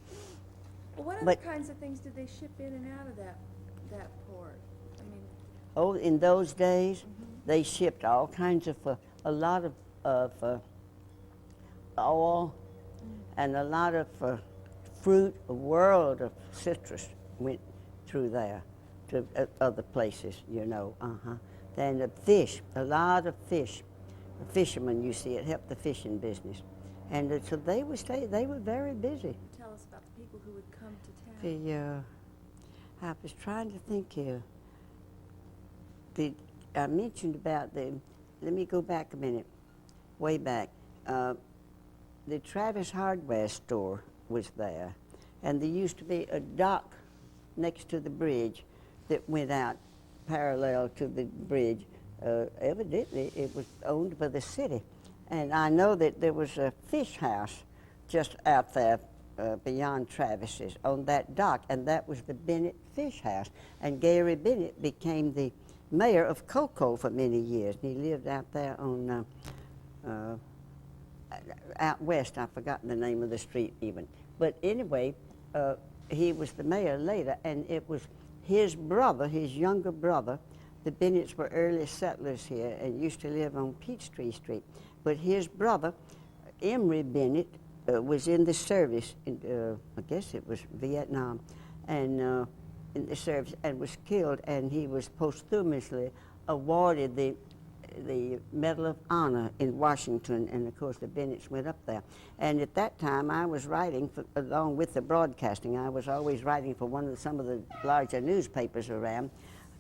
Well, what other But- kinds of things did they ship in and out of that port? I mean, Oh, in those days, they shipped all kinds of, a lot of oil and a lot of fruit. A world of citrus went through there to other places, you know. Then the fish, a lot of fish. The fishermen, you see, it helped the fishing business. And so they were very busy. tell us about the people who would come to town. I was trying to think here. I mentioned about let me go back a minute, way back. The Travis Hardware store was there, and there used to be a dock next to the bridge that went out parallel to the bridge. Evidently, it was owned by the city. And I know that there was a fish house just out there beyond Travis's on that dock, and that was the Bennett Fish House. And Gary Bennett became the mayor of Cocoa for many years. He lived out there on, out west. I've forgotten the name of the street even. But anyway, he was the mayor later, and it was his brother, his younger brother. The Bennetts were early settlers here and used to live on Peachtree Street. But his brother, Emory Bennett, was in the service, I guess it was Vietnam, and in the service, and was killed, and he was posthumously awarded the Medal of Honor in Washington, and of course the Bennetts went up there. And at that time I was writing, along with the broadcasting, I was always writing for some of the larger newspapers around,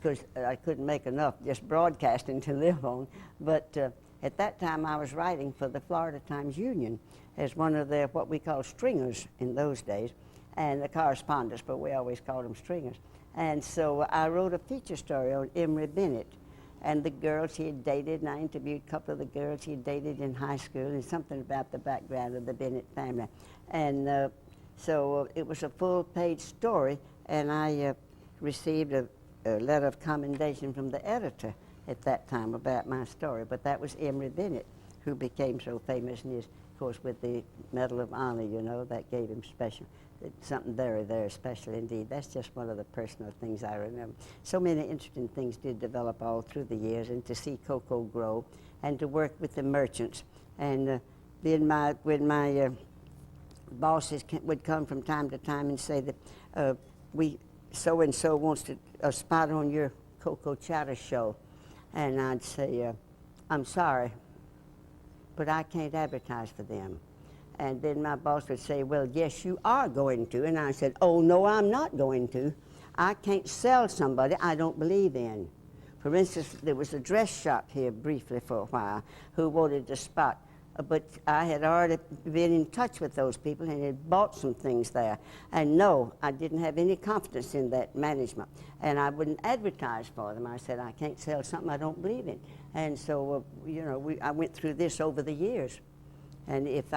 because I couldn't make enough just broadcasting to live on. But at that time I was writing for the Florida Times-Union as one of their, what we call stringers in those days, and the correspondents, but we always called them stringers. And so I wrote a feature story on Emory Bennett and the girls he had dated, and I interviewed a couple of the girls he had dated in high school, and something about the background of the Bennett family. And so it was a full-page story, and I received a letter of commendation from the editor at that time about my story. But that was Emory Bennett, who became so famous, and is, of course, with the Medal of Honor, you know, that gave him something very, very special indeed. That's just one of the personal things I remember. So many interesting things did develop all through the years, and to see cocoa grow, and to work with the merchants. And then when my bosses would come from time to time and say that so-and-so wants a spot on your cocoa chowder show, and I'd say, I'm sorry, but I can't advertise for them. And then my boss would say, well, yes, you are going to. And I said, oh, no, I'm not going to. I can't sell somebody I don't believe in. For instance, there was a dress shop here briefly for a while who wanted a spot. But I had already been in touch with those people and had bought some things there. And no, I didn't have any confidence in that management. And I wouldn't advertise for them. I said, I can't sell something I don't believe in. And so, you know, I went through this over the years. And if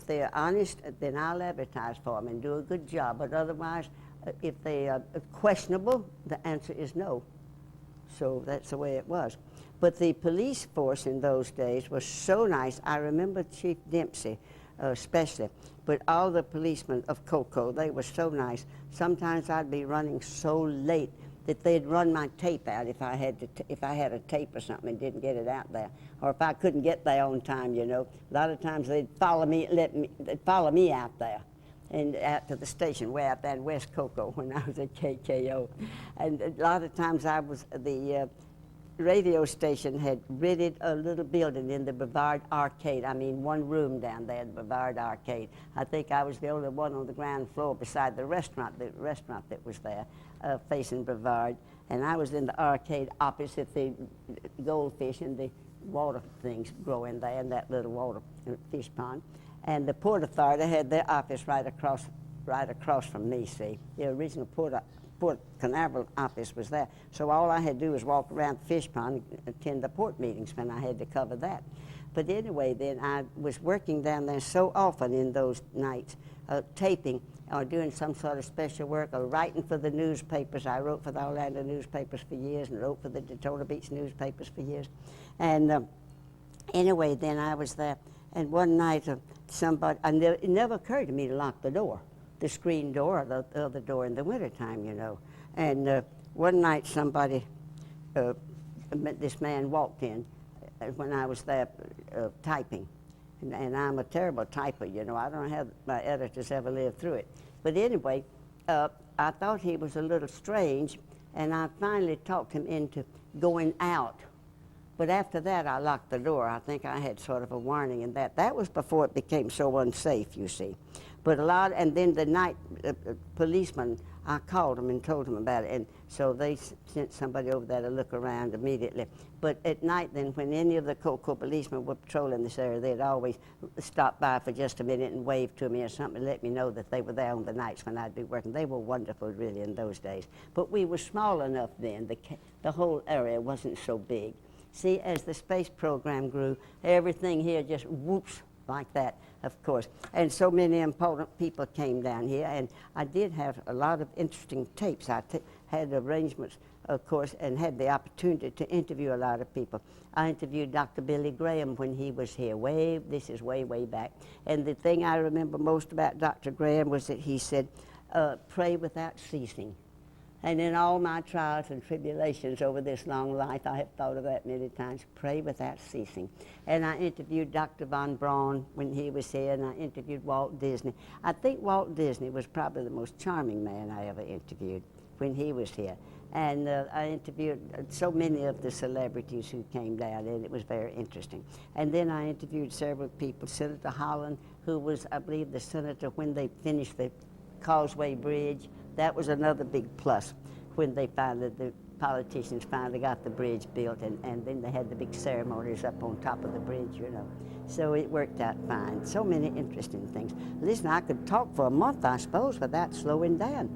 they're honest, then I'll advertise for them and do a good job. But otherwise, if they are questionable, the answer is no. So that's the way it was. But the police force in those days was so nice. I remember Chief Dempsey especially, but all the policemen of Cocoa, they were so nice. Sometimes I'd be running so late that they'd run my tape out if I had a tape or something and didn't get it out there, or if I couldn't get there on time. You know, a lot of times they'd follow me out there, and out to the station way out there in West Cocoa when I was at KKO, and a lot of times the radio station had rented a little building in the Brevard Arcade. I mean, one room down there, the Brevard Arcade. I think I was the only one on the ground floor beside the restaurant that was there, facing Brevard. And I was in the arcade opposite the goldfish and the water things growing there in that little water fish pond. And the Port Authority had their office right across right across from me, see. The original Port Canaveral office was there. So all I had to do was walk around the fish pond and attend the port meetings when I had to cover that. But anyway, then I was working down there so often in those nights, taping or doing some sort of special work or writing for the newspapers. I wrote for the Orlando newspapers for years and wrote for the Daytona Beach newspapers for years. And anyway, then I was there. And one night, it never occurred to me to lock the door, the screen door or the other door in the wintertime, you know. And one night this man walked in when I was there typing. And I'm a terrible typer, you know. I don't have my editors ever lived through it. But anyway, I thought he was a little strange, and I finally talked him into going out. But after that, I locked the door. I think I had sort of a warning in that. That was before it became so unsafe, you see. But and then the night policeman, I called him and told him about it. And so they sent somebody over there to look around immediately. But at night then, when any of the Cocoa policemen were patrolling this area, they'd always stop by for just a minute and wave to me or something to let me know that they were there on the nights when I'd be working. They were wonderful, really, in those days. But we were small enough then. The whole area wasn't so big. See, as the space program grew, everything here just whoops like that, of course. And so many important people came down here, and I did have a lot of interesting tapes. I had arrangements, of course, and had the opportunity to interview a lot of people. I interviewed Dr. Billy Graham when he was here, this is way, way back. And the thing I remember most about Dr. Graham was that he said, pray without ceasing. And in all my trials and tribulations over this long life, I have thought of that many times, pray without ceasing. And I interviewed Dr. Von Braun when he was here, and I interviewed Walt Disney. I think Walt Disney was probably the most charming man I ever interviewed when he was here. And I interviewed so many of the celebrities who came down, and it was very interesting. And then I interviewed several people. Senator Holland, who was, I believe, the senator when they finished the Causeway Bridge. That was another big plus when the politicians finally got the bridge built, and then they had the big ceremonies up on top of the bridge, you know. So it worked out fine. So many interesting things. Listen, I could talk for a month, I suppose, without slowing down,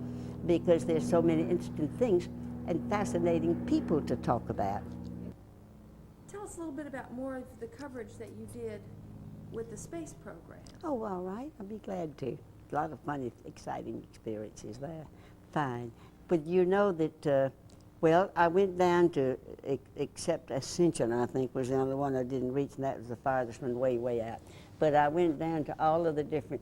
because there's so many interesting things and fascinating people to talk about. Tell us a little bit about more of the coverage that you did with the space program. Oh, all right. I'll be glad to. A lot of funny, exciting experiences there. Fine. But you know that, well, I went down to, except Ascension, I think, was the only one I didn't reach, and that was the farthest one way, way out. But I went down to all of the different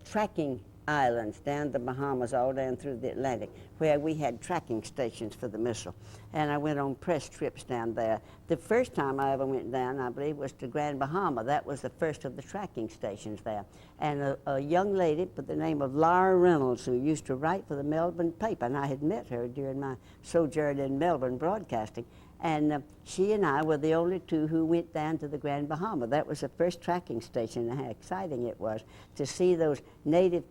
tracking islands, down the Bahamas, all down through the Atlantic, where we had tracking stations for the missile. And I went on press trips down there. The first time I ever went down, I believe, was to Grand Bahama. That was the first of the tracking stations there. And a young lady by the name of Laura Reynolds, who used to write for the Melbourne paper, and I had met her during my sojourn in Melbourne broadcasting. And she and I were the only two who went down to the Grand Bahama. That was the first tracking station, and how exciting it was to see those native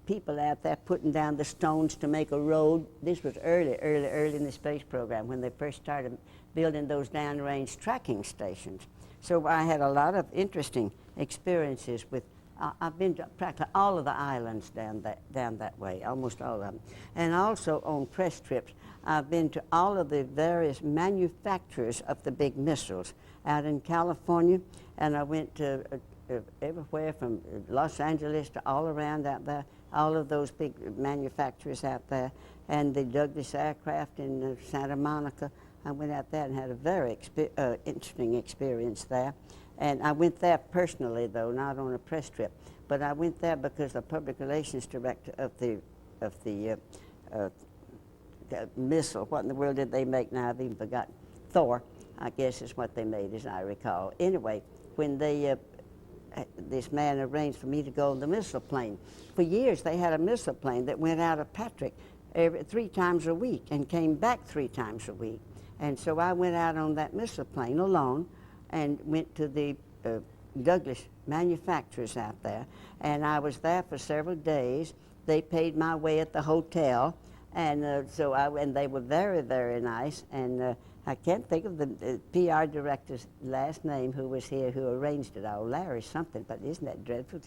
people out there putting down the stones to make a road. This was early in the space program when they first started building those downrange tracking stations. So I had a lot of interesting experiences with, I've been to practically all of the islands down that way, almost all of them. And also on press trips, I've been to all of the various manufacturers of the big missiles out in California, and I went to everywhere from Los Angeles to all around out there, all of those big manufacturers out there, and the Douglas aircraft in Santa Monica. I went out there and had a very interesting experience there. And I went there personally, though, not on a press trip. But I went there because the public relations director of the missile, what in the world did they make now? I've even forgotten. Thor, I guess is what they made, as I recall. Anyway, when they, this man arranged for me to go on the missile plane. For years, they had a missile plane that went out of Patrick 3 times a week and came back 3 times a week. And so I went out on that missile plane alone and went to the Douglas manufacturers out there. And I was there for several days. They paid my way at the hotel. And and they were very, very nice. And I can't think of the PR director's last name who was here, who arranged it all. Larry something, but isn't that dreadful?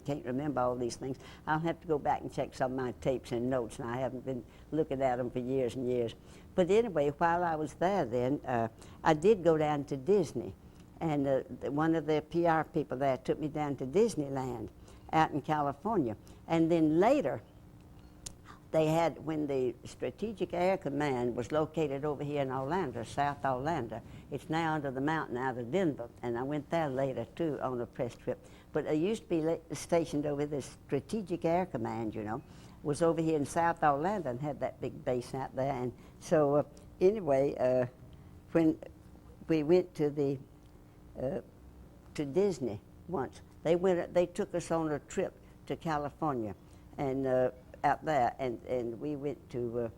Can't remember all these things. I'll have to go back and check some of my tapes and notes, and I haven't been looking at them for years and years. But anyway, while I was there then, I did go down to Disney. And one of the PR people there took me down to Disneyland out in California. And then later, they had, when the Strategic Air Command was located over here in Orlando, South Orlando, it's now under the mountain out of Denver, and I went there later too on a press trip. But I used to be stationed over the Strategic Air Command, you know, was over here in South Orlando and had that big base out there. And so anyway, when we went to Disney once, they took us on a trip to California, and out there, and we went to,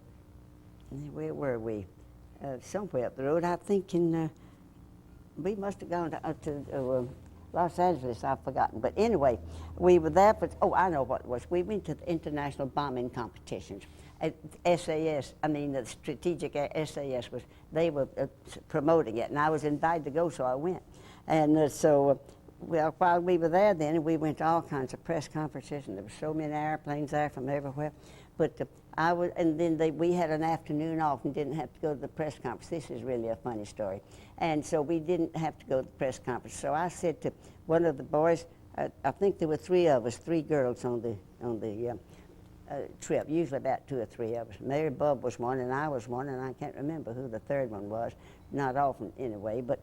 where were we? Somewhere up the road, I think we must have gone to Los Angeles, I've forgotten. But anyway, we were there for, oh, I know what it was. We went to the international bombing competitions. SAS, I mean the Strategic SAS, they were promoting it, and I was invited to go, so I went. And well, while we were there then, we went to all kinds of press conferences, and there were so many airplanes there from everywhere. But and then we had an afternoon off and didn't have to go to the press conference. This is really a funny story. And so we didn't have to go to the press conference. So I said to one of the boys, I think there were three of us, three girls on the trip, usually about two or three of us. Mary Bub was one, and I was one, and I can't remember who the third one was, not often anyway. But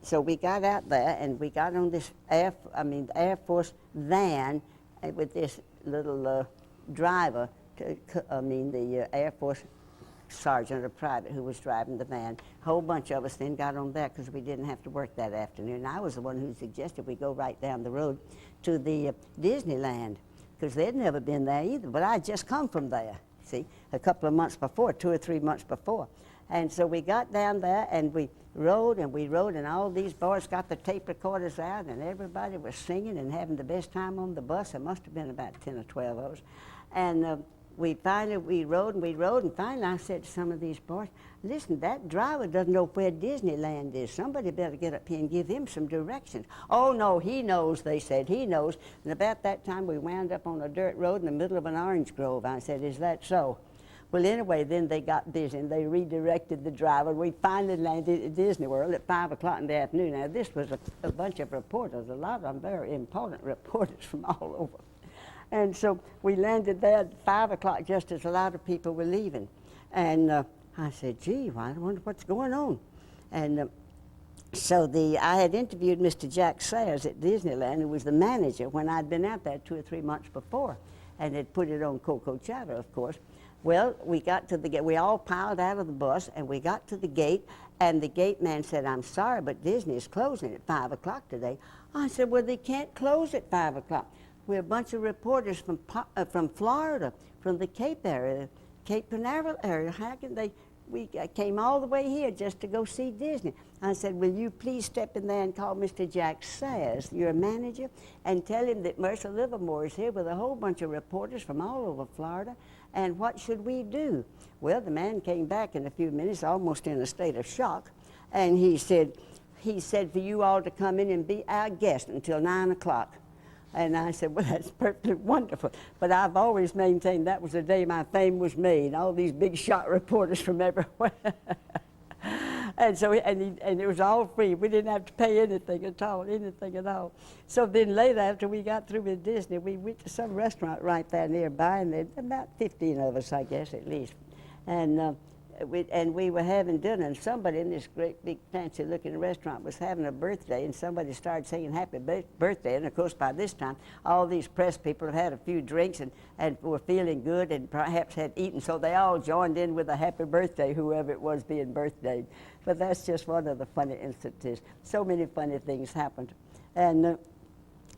so we got out there, and we got on this Air Force van with this little driver, the Air Force sergeant or private who was driving the van. A whole bunch of us then got on there because we didn't have to work that afternoon. I was the one who suggested we go right down the road to the Disneyland, because they'd never been there either, but I'd just come from there, see, a couple of months before, 2 or 3 months before. And so we got down there, and we rode, and all these boys got the tape recorders out, and everybody was singing and having the best time on the bus. There must have been about 10 or 12 of us. And we rode, and finally I said to some of these boys, listen, that driver doesn't know where Disneyland is. Somebody better get up here and give him some directions. Oh, no, he knows, they said, he knows. And about that time, we wound up on a dirt road in the middle of an orange grove. I said, is that so? Well, anyway, then they got busy, and they redirected the driver. We finally landed at Disney World at 5 o'clock in the afternoon. Now, this was a bunch of reporters, a lot of them very important reporters from all over. And so we landed there at 5 o'clock just as a lot of people were leaving. And I said, gee, I wonder what's going on. And so I had interviewed Mr. Jack Sayers at Disneyland, who was the manager when I'd been out there 2 or 3 months before, and had put it on Coco Chowder, of course. Well, we got to the gate. We all piled out of the bus, and we got to the gate, and the gate man said, I'm sorry, but Disney is closing at 5 o'clock today. I said, well, they can't close at 5 o'clock. We're a bunch of reporters from Florida, from the Cape area, Cape Canaveral area. How can they? We came all the way here just to go see Disney. I said, will you please step in there and call Mr. Jack Sayers, your manager, and tell him that Mercer Livermore is here with a whole bunch of reporters from all over Florida, and what should we do? Well, the man came back in a few minutes, almost in a state of shock, and he said for you all to come in and be our guest until 9 o'clock. And I said, well, that's perfectly wonderful. But I've always maintained that was the day my fame was made, all these big shot reporters from everywhere. And so, and it was all free. We didn't have to pay anything at all, So then later, after we got through with Disney, we went to some restaurant right there nearby, and there were about 15 of us, I guess, at least. And we were having dinner, and somebody in this great big fancy looking restaurant was having a birthday, and somebody started singing happy birthday. And of course by this time all these press people have had a few drinks and were feeling good and perhaps had eaten, so they all joined in with a happy birthday, whoever it was being birthdayed. But that's just one of the funny instances. So many funny things happened. And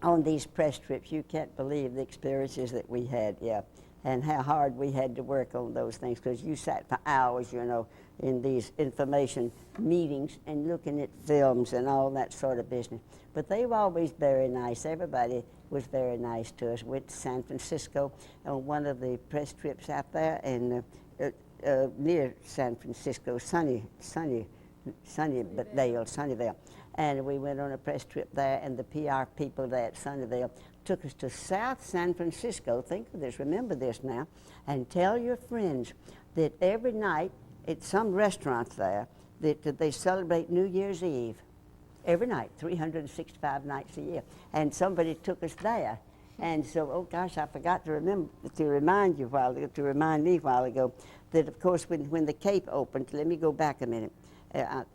on these press trips, you can't believe the experiences that we had, yeah. And how hard we had to work on those things, because you sat for hours, you know, in these information meetings and looking at films and all that sort of business. But they were always very nice. Everybody was very nice to us. Went to San Francisco on one of the press trips out there, and near San Francisco, Sunnyvale. And we went on a press trip there, and the PR people there at Sunnyvale took us to South San Francisco. Think of this, remember this now, and tell your friends that every night at some restaurants there that they celebrate New Year's Eve. Every night, 365 nights a year. And somebody took us there. And so, oh gosh, I forgot to remind me a while ago, that of course when the Cape opened, let me go back a minute,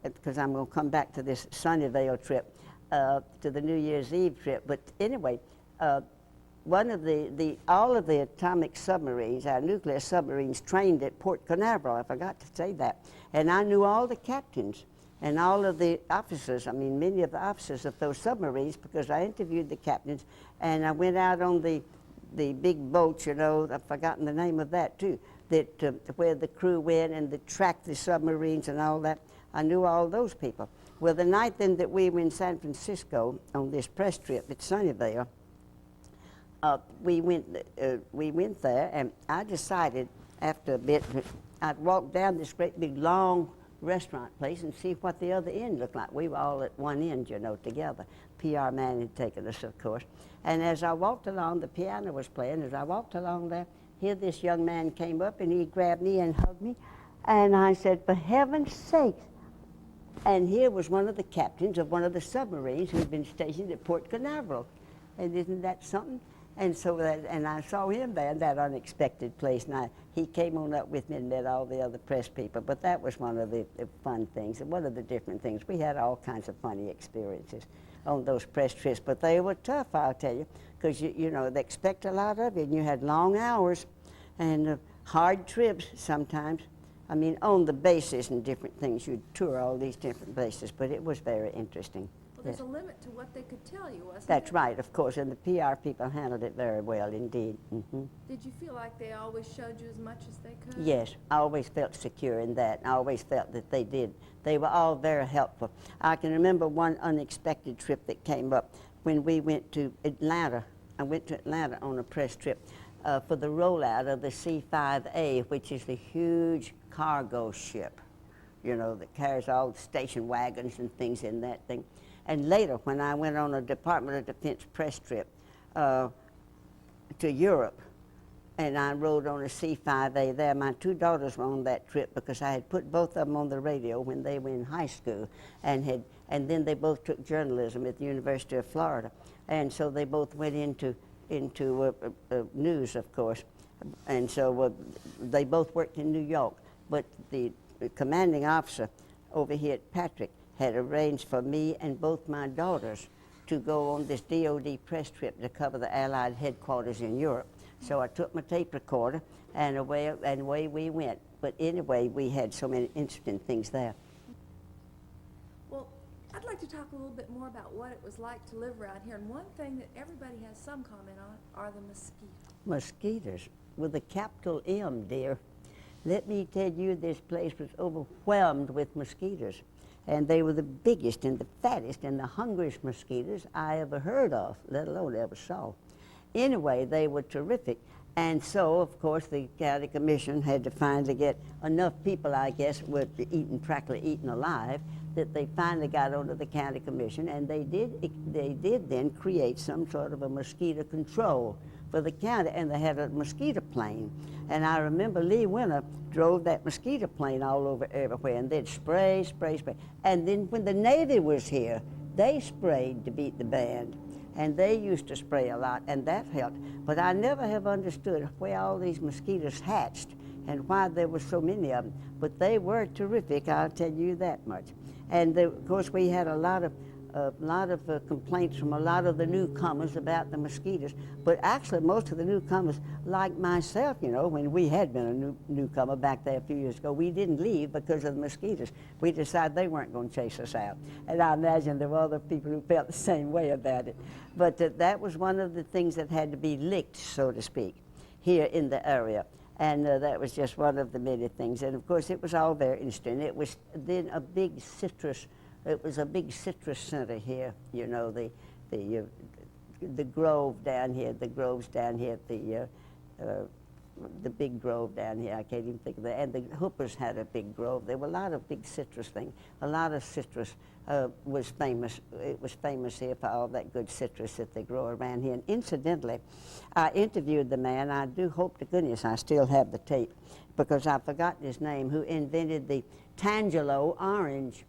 because I'm going to come back to this Sunnyvale trip, to the New Year's Eve trip. But anyway, one of all of the atomic submarines, our nuclear submarines, trained at Port Canaveral. I forgot to say that. And I knew all the captains and all of the officers, many of the officers of those submarines, because I interviewed the captains, and I went out on the big boats, I've forgotten the name of that too, where the crew went and that tracked the submarines and all that. I knew all those people. Well, the night then that we were in San Francisco on this press trip at Sunnyvale, we went there, and I decided after a bit I'd walk down this great big long restaurant place and see what the other end looked like. We were all at one end, together. PR man had taken us, of course. And as I walked along, the piano was playing. As I walked along there, here this young man came up and he grabbed me and hugged me. And I said, for heaven's sake. And here was one of the captains of one of the submarines who had been stationed at Port Canaveral. And isn't that something? And so and I saw him there in that unexpected place, and he came on up with me and met all the other press people. But that was one of the fun things, and one of the different things. We had all kinds of funny experiences on those press trips, but they were tough, I'll tell you, because they expect a lot of you, and you had long hours and hard trips sometimes. On the bases and different things, you'd tour all these different bases, but it was very interesting. There's a limit to what they could tell you, wasn't That's there? right, of course, and the PR people handled it very well indeed. Mm-hmm. Did you feel like they always showed you as much as they could? Yes, I always felt secure in that. I always felt that they did. They were all very helpful. I can remember one unexpected trip that came up when we went to Atlanta. I went to Atlanta on a press trip for the rollout of the C-5A, which is the huge cargo ship, that carries all the station wagons and things in that thing. And later, when I went on a Department of Defense press trip to Europe, and I rode on a C-5A there, my two daughters were on that trip because I had put both of them on the radio when they were in high school, and then they both took journalism at the University of Florida, and so they both went into news, of course, and so they both worked in New York. But the commanding officer over here at Patrick had arranged for me and both my daughters to go on this DOD press trip to cover the Allied headquarters in Europe. So I took my tape recorder, and away we went. But anyway, we had so many interesting things there. Well, I'd like to talk a little bit more about what it was like to live around here. And one thing that everybody has some comment on are the mosquitoes. Mosquitoes, with a capital M, dear. Let me tell you, this place was overwhelmed with mosquitoes. And they were the biggest and the fattest and the hungriest mosquitoes I ever heard of, let alone ever saw. Anyway, they were terrific. And so, of course, the county commission had to finally get enough people, I guess, were practically eaten alive, that they finally got onto the county commission, and they did then create some sort of a mosquito control for the county, and they had a mosquito plane. And I remember Lee Winter drove that mosquito plane all over everywhere, and they'd spray. And then when the Navy was here, they sprayed to beat the band, and they used to spray a lot, and that helped. But I never have understood where all these mosquitoes hatched and why there were so many of them. But they were terrific, I'll tell you that much. And of course, we had a lot of complaints from a lot of the newcomers about the mosquitoes. But actually, most of the newcomers, like myself, when we had been a newcomer back there a few years ago, we didn't leave because of the mosquitoes. We decided they weren't going to chase us out. And I imagine there were other people who felt the same way about it. But that was one of the things that had to be licked, so to speak, here in the area. And that was just one of the many things. And of course, it was all very interesting. It was then a big citrus. It was a big citrus center here. The grove down here, the groves down here at the the big grove down here. I can't even think of that. And the Hoopers had a big grove. There were a lot of big citrus things. A lot of citrus was famous. It was famous here for all that good citrus that they grow around here. And incidentally, I interviewed the man. I do hope to goodness I still have the tape, because I've forgotten his name, who invented the Tangelo orange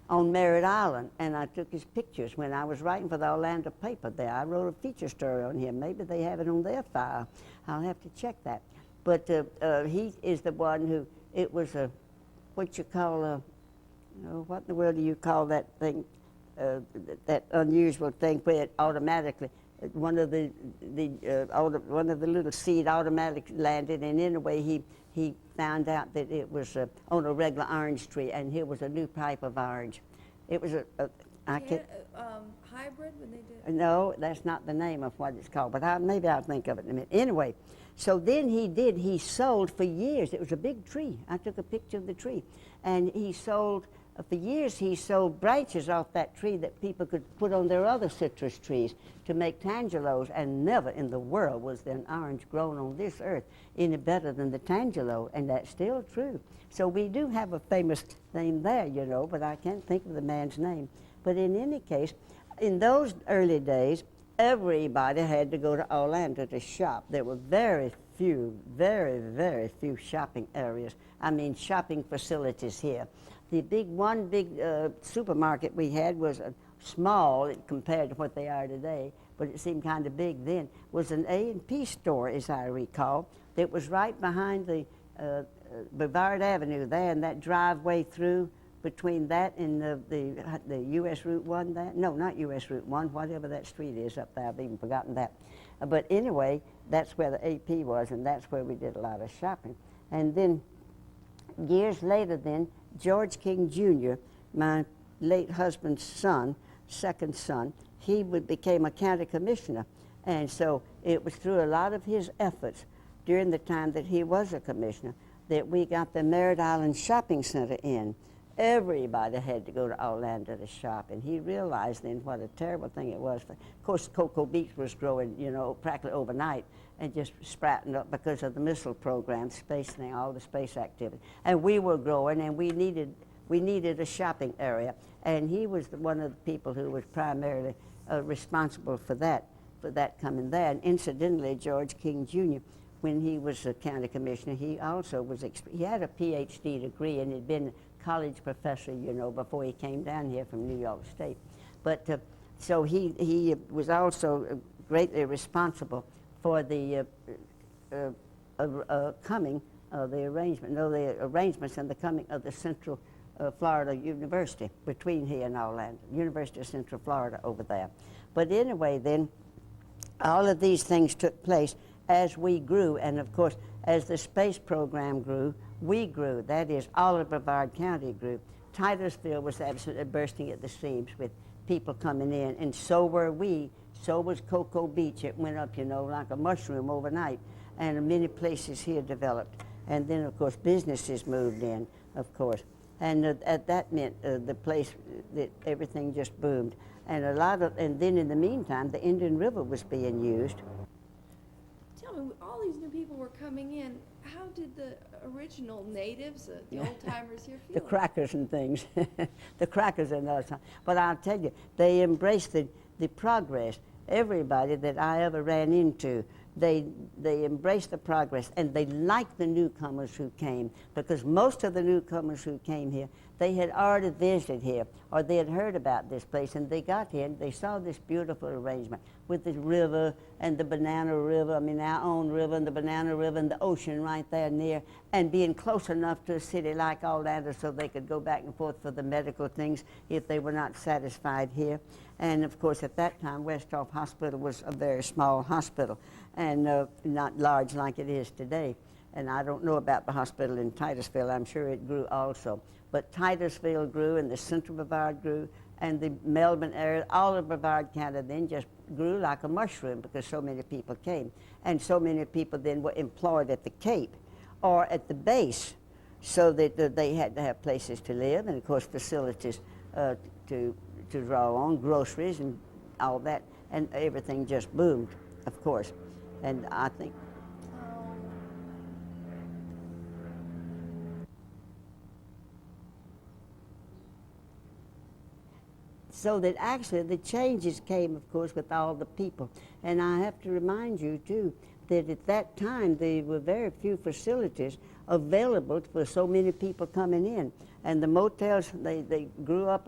on Merritt Island, and I took his pictures when I was writing for the Orlando paper there. I wrote a feature story on him. Maybe they have it on their file. I'll have to check that. But he is the one who, it was a, what you call a, what in the world do you call that thing, that unusual thing where it automatically, one of the little seed automatically landed, and in a way he found out that it was on a regular orange tree, and here was a new type of orange. It was hybrid when they did. No, that's not the name of what it's called, but maybe I'll think of it in a minute. Anyway, so then he sold for years. It was a big tree. I took a picture of the tree, and he sold. For years, he sold branches off that tree that people could put on their other citrus trees to make tangelos, and never in the world was there an orange grown on this earth any better than the tangelo, and that's still true. So we do have a famous name there, you know, but I can't think of the man's name. But in any case, in those early days, everybody had to go to Orlando to shop. There were very few, very, very few shopping areas. I mean, shopping facilities here. The one big supermarket we had was small compared to what they are today, but it seemed kind of big then, was an A&P store, as I recall, that was right behind the Brevard Avenue there, and that driveway through between that and the U.S. Route 1 there. No, not U.S. Route 1, whatever that street is up there. I've even forgotten that. But anyway, that's where the AP was, and that's where we did a lot of shopping. And then years later then, George King Jr., my late husband's son, second son, he became a county commissioner. And so it was through a lot of his efforts during the time that he was a commissioner that we got the Merritt Island Shopping Center in. Everybody had to go to Orlando to shop, and he realized then what a terrible thing it was. Of course, Cocoa Beach was growing, you know, practically overnight and just sprouting up because of the missile program, space thing, all the space activity. And we were growing, and we needed a shopping area, and he was one of the people who was primarily responsible for that coming there. And incidentally, George King Jr., when he was a county commissioner, he also was, he had a PhD degree and had been college professor, you know, before he came down here from New York State. But so he was also greatly responsible for the coming of the arrangements and the coming of the Central Florida University between here and Orlando, University of Central Florida over there. But anyway, then all of these things took place as we grew, and of course, as the space program grew, we grew. That is, all of Brevard County grew. Titusville was absolutely bursting at the seams with people coming in, and so were we. So was Cocoa Beach. It went up, you know, like a mushroom overnight, and many places here developed. And then, of course, businesses moved in, of course. And that meant the place, that everything just boomed. And and then in the meantime, the Indian River was being used. Tell me, all these new people were coming in. How did the original natives, the old-timers here feel? The crackers and things. The crackers and those. But I'll tell you, they embraced the progress. Everybody that I ever ran into, they embraced the progress, and they liked the newcomers who came, because most of the newcomers who came here, they had already visited here, or they had heard about this place, and they got here and they saw this beautiful arrangement with the river and the Banana River, I mean our own river and the Banana River and the ocean right there near, and being close enough to a city like Orlando so they could go back and forth for the medical things if they were not satisfied here. And of course at that time Westhoff Hospital was a very small hospital and not large like it is today. And I don't know about the hospital in Titusville. I'm sure it grew also. But Titusville grew, and the Central Brevard grew, and the Melbourne area, all of Brevard County then just grew like a mushroom because so many people came. And so many people then were employed at the Cape or at the base, so that they had to have places to live, and of course facilities to draw on, groceries and all that, and everything just boomed, of course. And I think so that actually the changes came, of course, with all the people. And I have to remind you, too, that at that time there were very few facilities available for so many people coming in. And the motels, they grew up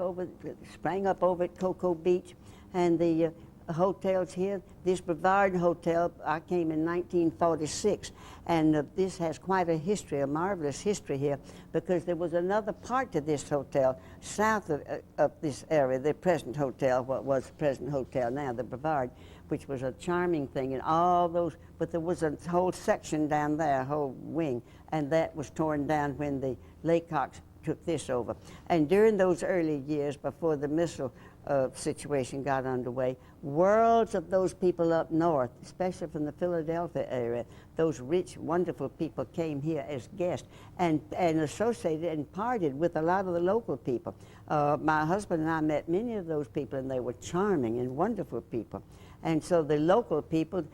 sprang up over at Cocoa Beach, and the hotels here, this Brevard Hotel, I came in 1946, and this has quite a history, a marvelous history here, because there was another part to this hotel south of this area, the present hotel, what was the present hotel now, the Brevard, which was a charming thing, and all those, but there was a whole section down there, a whole wing, and that was torn down when the Laycocks took this over. And during those early years, before the missile situation got underway, worlds of those people up north, especially from the Philadelphia area, those rich, wonderful people came here as guests and associated and parted with a lot of the local people. My husband and I met many of those people, and they were charming and wonderful people. And so the local people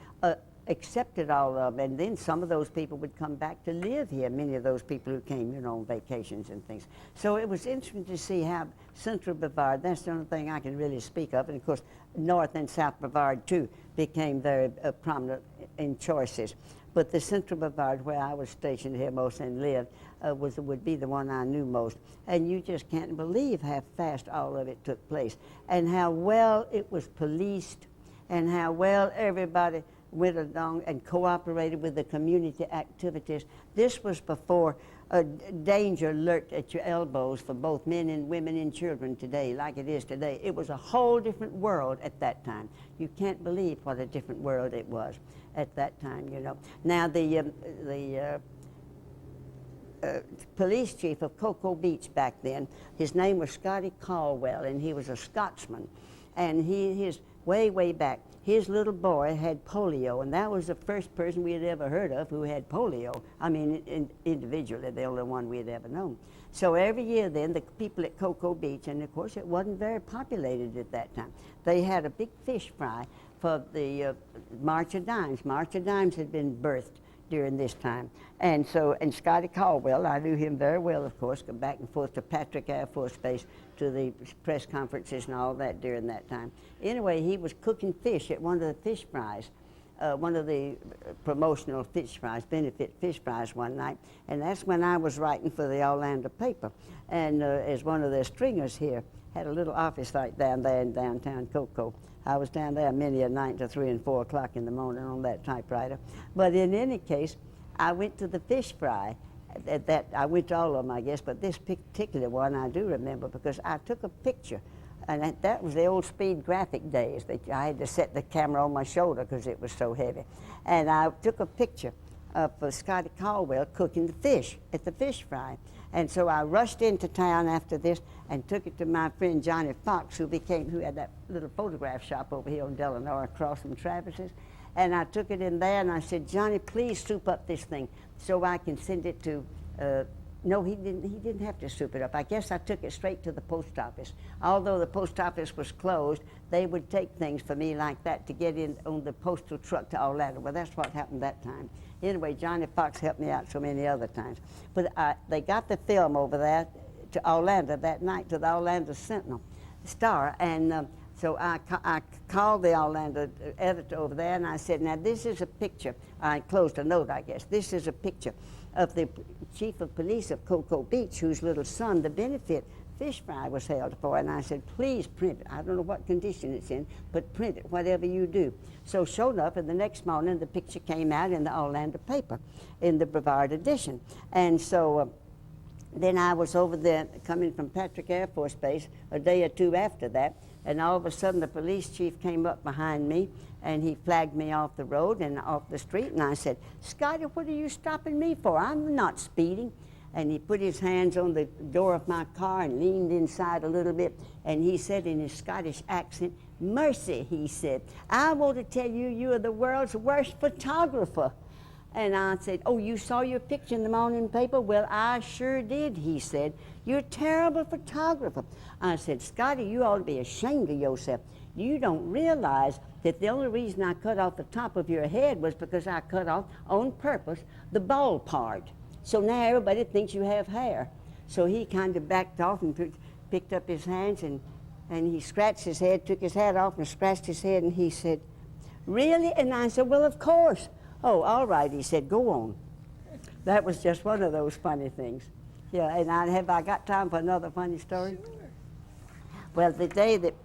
accepted all of them, and then some of those people would come back to live here, many of those people who came, you know, on vacations and things. So it was interesting to see how Central Brevard, that's the only thing I can really speak of, and of course North and South Brevard too became very prominent in choices. But the Central Brevard, where I was stationed here most and lived, would be the one I knew most. And you just can't believe how fast all of it took place, and how well it was policed, and how well everybody went along and cooperated with the community activities. This was before danger lurked at your elbows for both men and women and children today, like it is today. It was a whole different world at that time. You can't believe what a different world it was at that time, you know. Now, the police chief of Cocoa Beach back then, his name was Scotty Caldwell, and he was a Scotsman. And his way back, his little boy had polio, and that was the first person we had ever heard of who had polio. I mean, individually, the only one we had ever known. So every year then, the people at Cocoa Beach, and of course it wasn't very populated at that time, they had a big fish fry for the March of Dimes. March of Dimes had been birthed during this time. And so, and Scotty Caldwell, I knew him very well, of course, go back and forth to Patrick Air Force Base, to the press conferences and all that during that time. Anyway, he was cooking fish at one of the fish fries, one of the promotional fish fries, benefit fish fries one night, and that's when I was writing for the Orlando paper, and as one of their stringers here, had a little office right down there in downtown Cocoa. I was down there many a night till 3 and 4 o'clock in the morning on that typewriter. But in any case, I went to the fish fry. I went to all of them, I guess, but this particular one I do remember because I took a picture. And that was the old speed graphic days. I had to set the camera on my shoulder because it was so heavy. And I took a picture of Scotty Caldwell cooking the fish at the fish fry. And so I rushed into town after this and took it to my friend Johnny Fox, who had that little photograph shop over here on Delano across from Travis's. And I took it in there and I said, Johnny, please soup up this thing so I can send it to, no, he didn't have to soup it up. I guess I took it straight to the post office. Although the post office was closed, they would take things for me like that to get in on the postal truck to Orlando. Well, that's what happened that time. Anyway, Johnny Fox helped me out so many other times. But they got the film over there to Orlando that night, to the Orlando Sentinel Star, and so I called the Orlando editor over there, and I said, now this is a picture. I closed a note, I guess. This is a picture of the chief of police of Cocoa Beach, whose little son, the benefit fish fry was held for, and I said, please print it. I don't know what condition it's in, but print it, whatever you do. So sure enough, and the next morning, the picture came out in the Orlando paper, in the Brevard edition. And so then I was over there coming from Patrick Air Force Base a day or two after that, and all of a sudden the police chief came up behind me, and he flagged me off the road and off the street, and I said, Scotty, what are you stopping me for? I'm not speeding. And he put his hands on the door of my car and leaned inside a little bit, and he said in his Scottish accent, Mercy, he said, I want to tell you, you are the world's worst photographer. And I said, oh, you saw your picture in the morning paper? Well, I sure did, he said. You're a terrible photographer. I said, Scotty, you ought to be ashamed of yourself. You don't realize that the only reason I cut off the top of your head was because I cut off, on purpose, the bald part. So now everybody thinks you have hair. So he kind of backed off and picked up his hands and And he scratched his head, took his hat off and scratched his head, and he said, "Really?" And I said, "Well, of course." "Oh, all right," he said, "go on." That was just one of those funny things. Yeah, and have I got time for another funny story? Sure. Well, the day that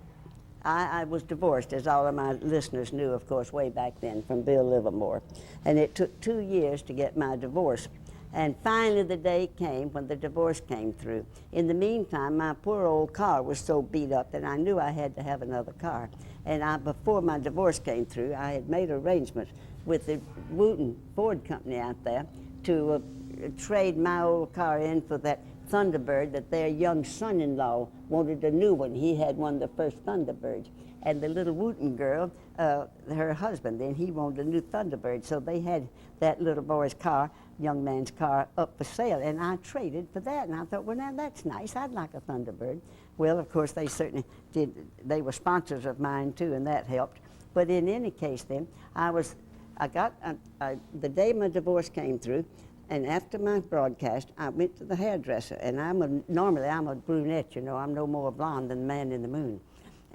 I was divorced, as all of my listeners knew, of course, way back then, from Bill Livermore. And it took 2 years to get my divorce. And finally the day came when the divorce came through. In the meantime, my poor old car was so beat up that I knew I had to have another car. And before my divorce came through, I had made arrangements with the Wooten Ford Company out there to trade my old car in for that Thunderbird that their young son-in-law wanted a new one. He had one of the first Thunderbirds. And the little Wooten girl, her husband, then he wanted a new Thunderbird. So they had that little boy's car, young man's car, up for sale. And I traded for that. And I thought, well, now that's nice. I'd like a Thunderbird. Well, of course, they certainly did. They were sponsors of mine, too, and that helped. But in any case, then, the day my divorce came through, and after my broadcast, I went to the hairdresser, and normally I'm a brunette, you know, I'm no more blonde than the man in the moon.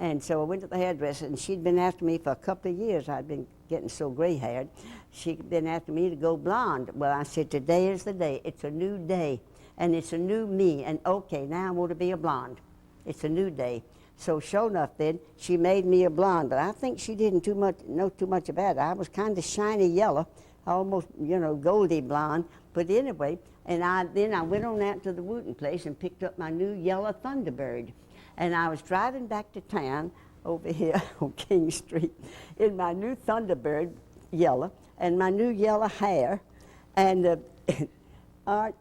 And so I went to the hairdresser, and she'd been after me for a couple of years. I'd been getting so gray-haired. She'd been after me to go blonde. Well, I said, today is the day. It's a new day, and it's a new me, and okay, now I want to be a blonde. It's a new day. So sure enough then, she made me a blonde, but I think she didn't know too much about it. I was kind of shiny yellow, almost, you know, goldy blonde. But anyway, and then I went on out to the Wooten place and picked up my new yellow Thunderbird. And I was driving back to town over here on King Street in my new Thunderbird yellow and my new yellow hair. And Art,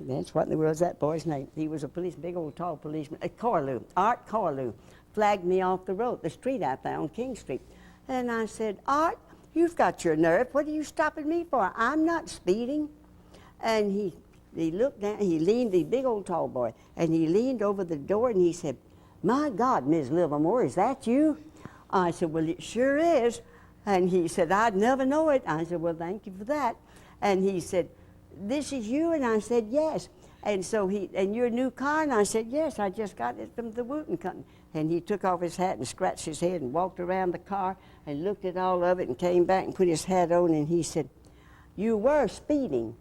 that's what in the world's that boy's name? He was a policeman, big old tall policeman. Art Corlew flagged me off the street out there on King Street. And I said, "Art, you've got your nerve. What are you stopping me for? I'm not speeding." And he looked down, he leaned, the big old tall boy, and he leaned over the door and he said, "My God, Ms. Livermore, is that you?" I said, "Well, it sure is." And he said, "I'd never know it." I said, "Well, thank you for that." And he said, "This is you?" And I said, "Yes." And so "And your new car?" And I said, "Yes, I just got it from the Wooten Company." And he took off his hat and scratched his head and walked around the car and looked at all of it and came back and put his hat on, and he said, "You were speeding."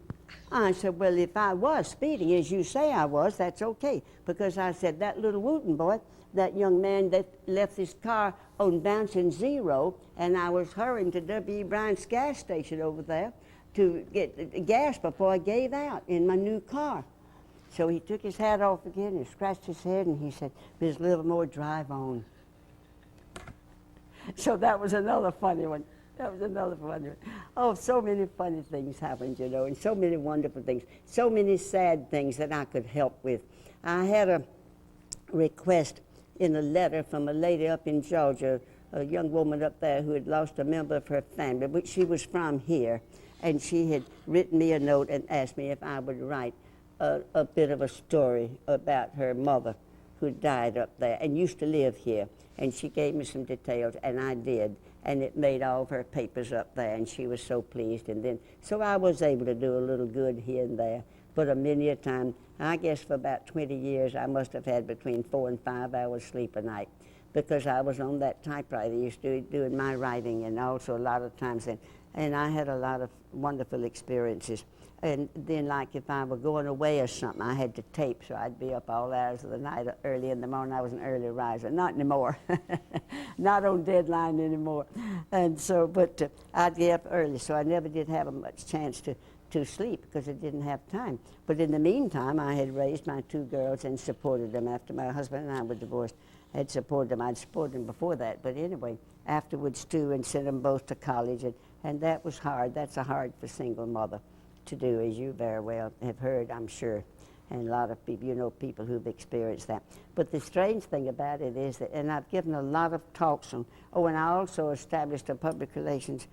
I said, "Well, if I was speeding, as you say I was, that's okay." Because I said, that little Wooten boy, that young man that left his car on Bouncing Zero, and I was hurrying to W. Bryant's gas station over there to get gas before I gave out in my new car. So he took his hat off again and scratched his head, and he said, "Ms. Livermore, drive on." So that was another funny one. That was another funny one. Oh, so many funny things happened, you know, and so many wonderful things, so many sad things that I could help with. I had a request in a letter from a lady up in Georgia, a young woman up there who had lost a member of her family, but she was from here, and she had written me a note and asked me if I would write a bit of a story about her mother who died up there and used to live here. And she gave me some details, and I did. And it made all of her papers up there, and she was so pleased. And then, so I was able to do a little good here and there. But many a time, I guess for about 20 years, I must have had between 4 and 5 hours sleep a night, because I was on that typewriter used to doing my writing, and also a lot of times then. And I had a lot of wonderful experiences. And then, like, if I were going away or something, I had to tape, so I'd be up all hours of the night, early in the morning. I was an early riser. Not anymore. Not on deadline anymore. And so, but I'd get up early, so I never did have much chance to sleep because I didn't have time. But in the meantime, I had raised my 2 girls and supported them after my husband and I were divorced. I had supported them. I'd supported them before that. But anyway, afterwards, too, and sent them both to college. And that was hard. That's a hard for single mother to do, as you very well have heard, I'm sure. And a lot of people, you know, people who've experienced that. But the strange thing about it is that, and I've given a lot of talks on, and I also established a public relations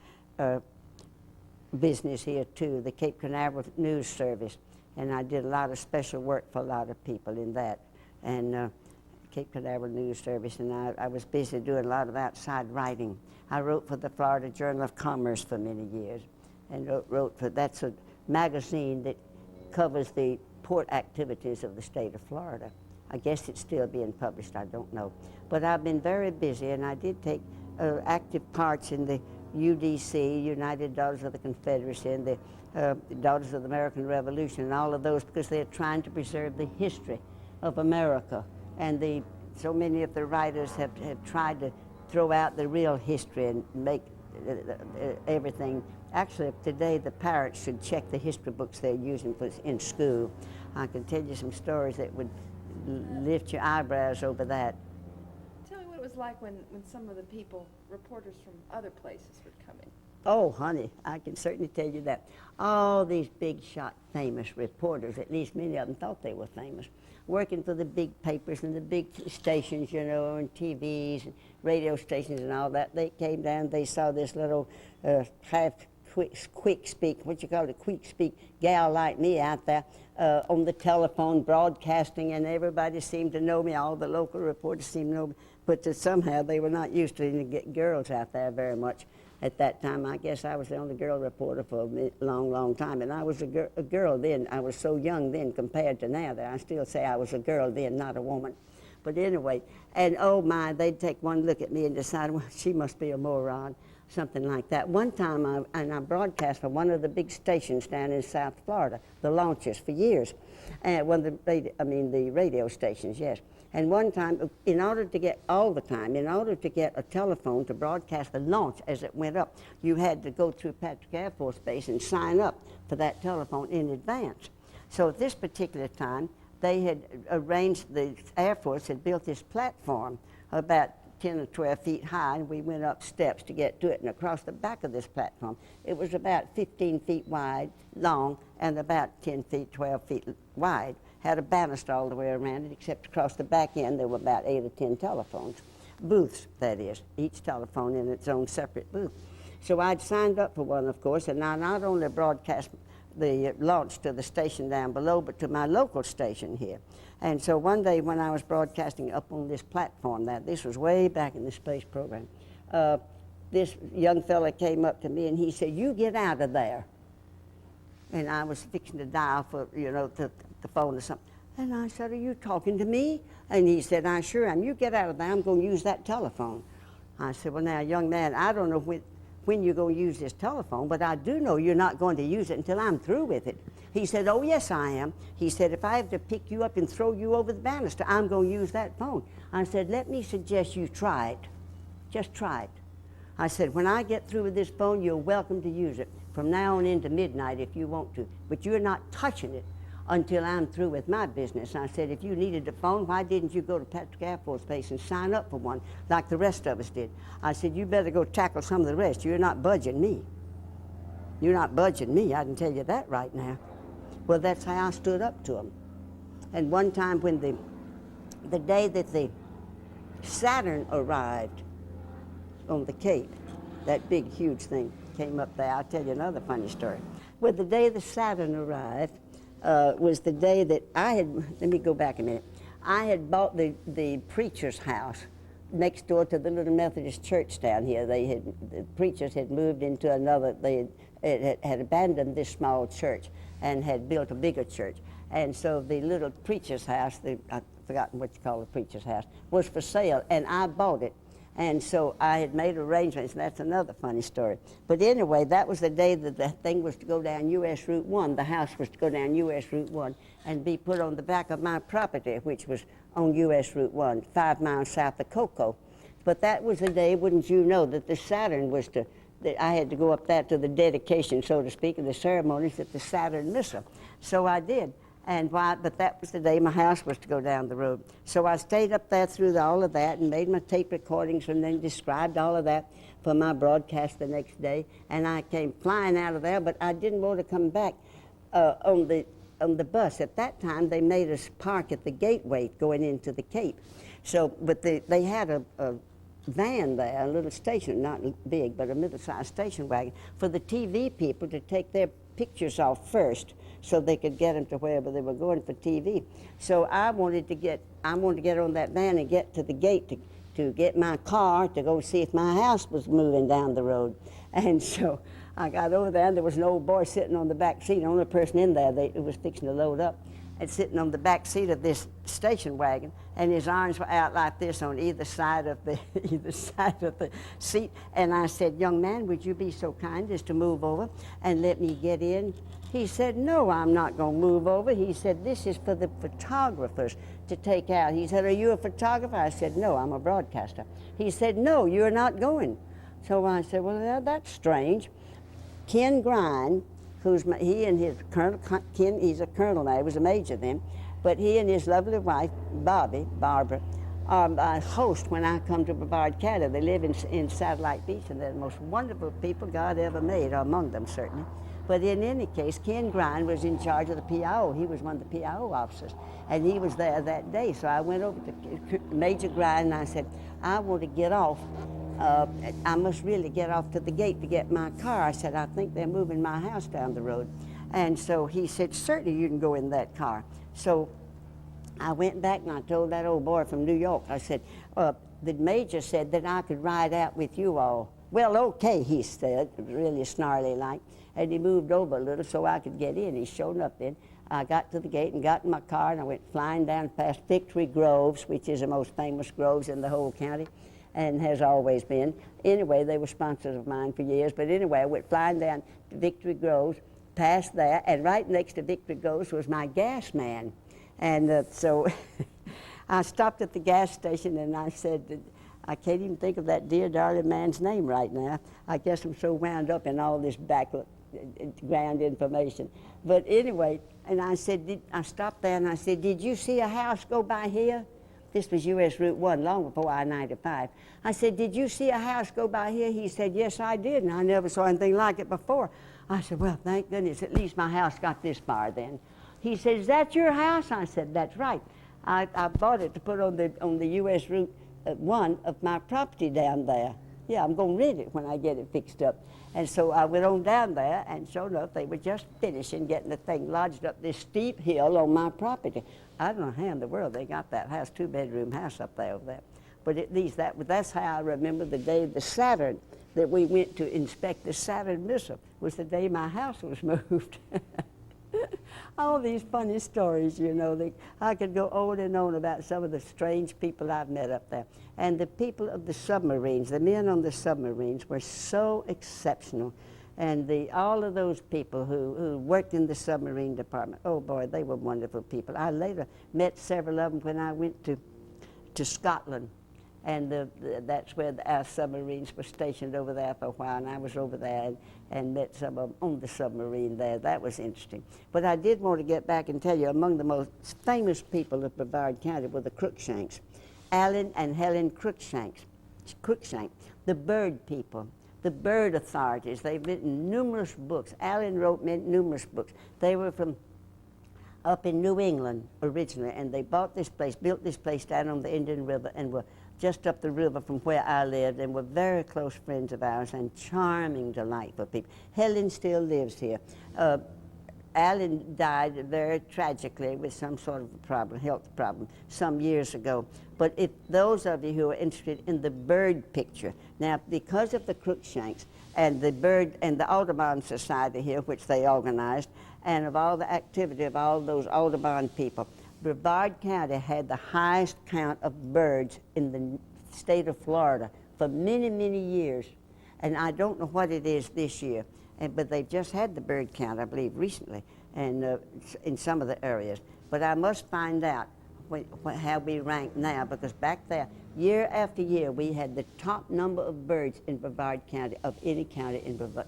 business here too, the Cape Canaveral News Service. And I did a lot of special work for a lot of people in that. And Cape Canaveral News Service, and I was busy doing a lot of outside writing. I wrote for the Florida Journal of Commerce for many years, and that's a magazine that covers the port activities of the state of Florida. I guess it's still being published, I don't know. But I've been very busy, and I did take active parts in the UDC, United Daughters of the Confederacy, and the Daughters of the American Revolution, and all of those, because they're trying to preserve the history of America. And so many of the writers have tried to throw out the real history and make everything. Actually, today the parents should check the history books they're using in school. I can tell you some stories that would lift your eyebrows over that. Tell me what it was like when some of the reporters from other places would come in. Oh, honey, I can certainly tell you that. All these big shot famous reporters, at least many of them thought they were famous, working for the big papers and the big stations, you know, and TVs and radio stations and all that. They came down, they saw this little quick speak, what you call it, quick speak gal like me out there on the telephone broadcasting, and everybody seemed to know me. All the local reporters seemed to know me, but somehow they were not used to get girls out there very much. At that time, I guess I was the only girl reporter for a long, long time, and I was a girl then. I was so young then compared to now that I still say I was a girl then, not a woman. But anyway, and oh my, they'd take one look at me and decide, well, she must be a moron, something like that. One time, I broadcast for one of the big stations down in South Florida, the launches for years, and the radio stations, yes. And one time, in order to get a telephone to broadcast the launch as it went up, you had to go through Patrick Air Force Base and sign up for that telephone in advance. So at this particular time, they had arranged, the Air Force had built this platform about 10 or 12 feet high, and we went up steps to get to it. And across the back of this platform, it was about 15 feet wide, long, and about 10 feet, 12 feet wide. Had a banister all the way around it, except across the back end there were about 8 or 10 telephones. Booths, that is, each telephone in its own separate booth. So I'd signed up for one, of course, and I not only broadcast the launch to the station down below, but to my local station here. And so one day when I was broadcasting up on this platform, this was way back in the space program, this young fella came up to me and he said, "You get out of there." And I was fixing to dial for, the phone or something. And I said, "Are you talking to me?" And he said, "I sure am. You get out of there. I'm going to use that telephone." I said, "Well, now, young man, I don't know when you're going to use this telephone, but I do know you're not going to use it until I'm through with it." He said, "Oh, yes, I am." He said, "If I have to pick you up and throw you over the banister, I'm going to use that phone." I said, "Let me suggest you try it. Just try it." I said, "When I get through with this phone, you're welcome to use it from now on into midnight if you want to, but you're not touching it until I'm through with my business." I said, "If you needed a phone, why didn't you go to Patrick Air Force Base and sign up for one like the rest of us did?" I said, "You better go tackle some of the rest. You're not budging me. You're not budging me, I can tell you that right now." Well, that's how I stood up to him. And one time when the day that the Saturn arrived on the Cape, that big, huge thing came up there. I'll tell you another funny story. Well, the day the Saturn arrived was the day that let me go back a minute. I had bought the preacher's house next door to the little Methodist church down here. The preachers had moved into another, they had abandoned this small church and had built a bigger church. And so the little preacher's house, I've forgotten what you call the preacher's house, was for sale, and I bought it. And so I had made arrangements, and that's another funny story. But anyway, that was the day that the thing was to go down U.S. Route 1. The house was to go down U.S. Route 1 and be put on the back of my property, which was on U.S. Route 1, 5 miles south of Cocoa. But that was the day, wouldn't you know, that the Saturn was that I had to go up there to the dedication, so to speak, of the ceremonies at the Saturn Missile. So I did. But that was the day my house was to go down the road. So I stayed up there through all of that and made my tape recordings and then described all of that for my broadcast the next day. And I came flying out of there, but I didn't want to come back on the bus. At that time, they made us park at the gateway going into the Cape. So, but they had a van there, a little station, not big, but a middle-sized station wagon, for the TV people to take their pictures off first, so they could get them to wherever they were going for TV. So I wanted to get on that van and get to the gate to get my car to go see if my house was moving down the road. And so I got over there, and there was an old boy sitting on the back seat, the only person in there. It was fixing to load up. and sitting on the back seat of this station wagon, and his arms were out like this on either side of the either side of the seat. And I said, "Young man, would you be so kind as to move over and let me get in?" He said, "No, I'm not going to move over." He said, "This is for the photographers to take out." He said, "Are you a photographer?" I said, "No, I'm a broadcaster." He said, "No, you're not going." So I said, "Well, that's strange." Ken Grind, he and his colonel, Ken, he's a colonel now, he was a major then, but he and his lovely wife, Barbara, are a host when I come to Brevard County. They live in Satellite Beach, and they're the most wonderful people God ever made, or among them certainly. But in any case, Ken Grind was in charge of the PIO. He was one of the PIO officers, and he was there that day. So I went over to Major Grind, and I said, "I want to get off. I must really get off to the gate to get my car." I said, "I think they're moving my house down the road." And so he said, "Certainly you can go in that car." So I went back and I told that old boy from New York, I said, "The major said that I could ride out with you all." "Well, okay," he said, really snarly like, and he moved over a little so I could get in. He showed up then. I got to the gate and got in my car, and I went flying down past Victory Groves, which is the most famous groves in the whole county, and has always been. Anyway, they were sponsors of mine for years, but anyway, I went flying down to Victory Groves, past there, and right next to Victory Groves was my gas man. And so I stopped at the gas station and I said, I can't even think of that dear darling man's name right now. I guess I'm so wound up in all this background information. But anyway, and I said, I stopped there and I said, "Did you see a house go by here?" This was U.S. Route 1, long before I-95. I said, "Did you see a house go by here?" He said, "Yes, I did, and I never saw anything like it before." I said, "Well, thank goodness, at least my house got this far then." He said, "Is that your house?" I said, "That's right. I bought it to put on the U.S. Route 1 of my property down there. Yeah, I'm going to rent it when I get it fixed up." And so I went on down there, and sure enough, they were just finishing getting the thing lodged up this steep hill on my property. I don't know how in the world they got that house, two-bedroom house up there over there. But at least that's how I remember the day the Saturn that we went to inspect the Saturn missile was the day my house was moved. All these funny stories, you know. I could go on and on about some of the strange people I've met up there. And the people of the submarines, the men on the submarines were so exceptional. And all of those people who worked in the submarine department, oh boy, they were wonderful people. I later met several of them when I went to Scotland. And that's where our submarines were stationed over there for a while, and I was over there and met some of them on the submarine there. That was interesting. But I did want to get back and tell you, among the most famous people of Brevard County were the Cruickshanks. Alan and Helen Cruickshank, the bird people, the bird authorities. They've written numerous books. Alan wrote numerous books. They were from up in New England originally, and they bought this place, built this place down on the Indian River, and were just up the river from where I lived, and were very close friends of ours and charming, delightful people. Helen still lives here. Alan died very tragically with some sort of a problem, health problem, some years ago. But if those of you who are interested in the bird picture, now because of the Cruickshanks and the bird and the Audubon Society here, which they organized, and of all the activity of all those Audubon people, Brevard County had the highest count of birds in the state of Florida for many, many years. And I don't know what it is this year, but they just had the bird count, I believe, recently, and in some of the areas. But I must find out how we rank now, because back there, year after year, we had the top number of birds in Brevard County of any county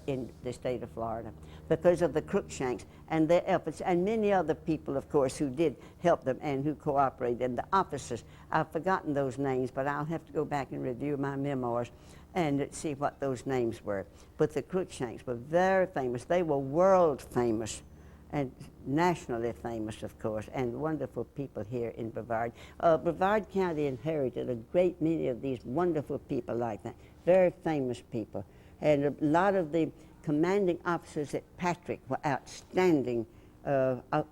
in the state of Florida, because of the Cruickshanks and their efforts, and many other people, of course, who did help them and who cooperated, and the officers. I've forgotten those names, but I'll have to go back and review my memoirs and see what those names were. But the Cruickshanks were very famous. They were world famous and nationally famous, of course, and wonderful people here in Brevard. Brevard County inherited a great many of these wonderful people like that, very famous people. And a lot of the commanding officers at Patrick were outstanding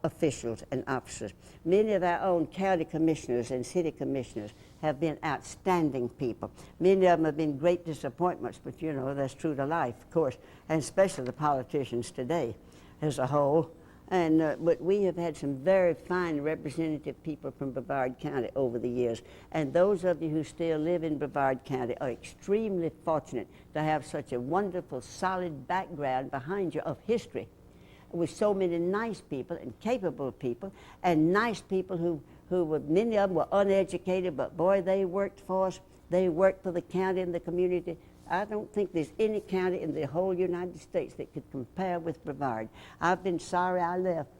officials and officers. Many of our own county commissioners and city commissioners have been outstanding people. Many of them have been great disappointments, but you know, that's true to life, of course, and especially the politicians today as a whole. But we have had some very fine representative people from Brevard County over the years. And those of you who still live in Brevard County are extremely fortunate to have such a wonderful, solid background behind you of history, with so many nice people and capable people, and nice people who were, many of them were uneducated, but boy, they worked for us. They worked for the county and the community. I don't think there's any county in the whole United States that could compare with Brevard. I've been sorry I left.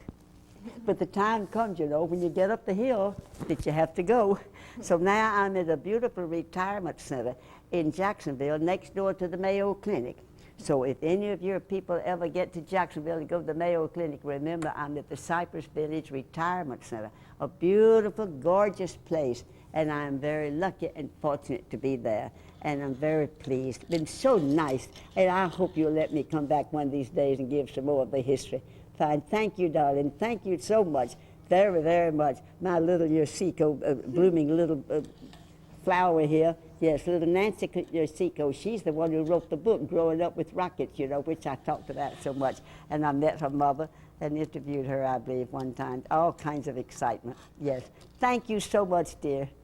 But the time comes, you know, when you get up the hill that you have to go. So now I'm at a beautiful retirement center in Jacksonville, next door to the Mayo Clinic. So if any of your people ever get to Jacksonville and go to the Mayo Clinic, remember I'm at the Cypress Village Retirement Center, a beautiful, gorgeous place. And I'm very lucky and fortunate to be there. And I'm very pleased. It's been so nice. And I hope you'll let me come back one of these days and give some more of the history. Fine. Thank you, darling. Thank you so much. Very, very much. My little Yursico, blooming little flower here. Yes, little Nancy Yursico. She's the one who wrote the book, Growing Up with Rockets, you know, which I talked about so much. And I met her mother and interviewed her, I believe, one time. All kinds of excitement. Yes. Thank you so much, dear.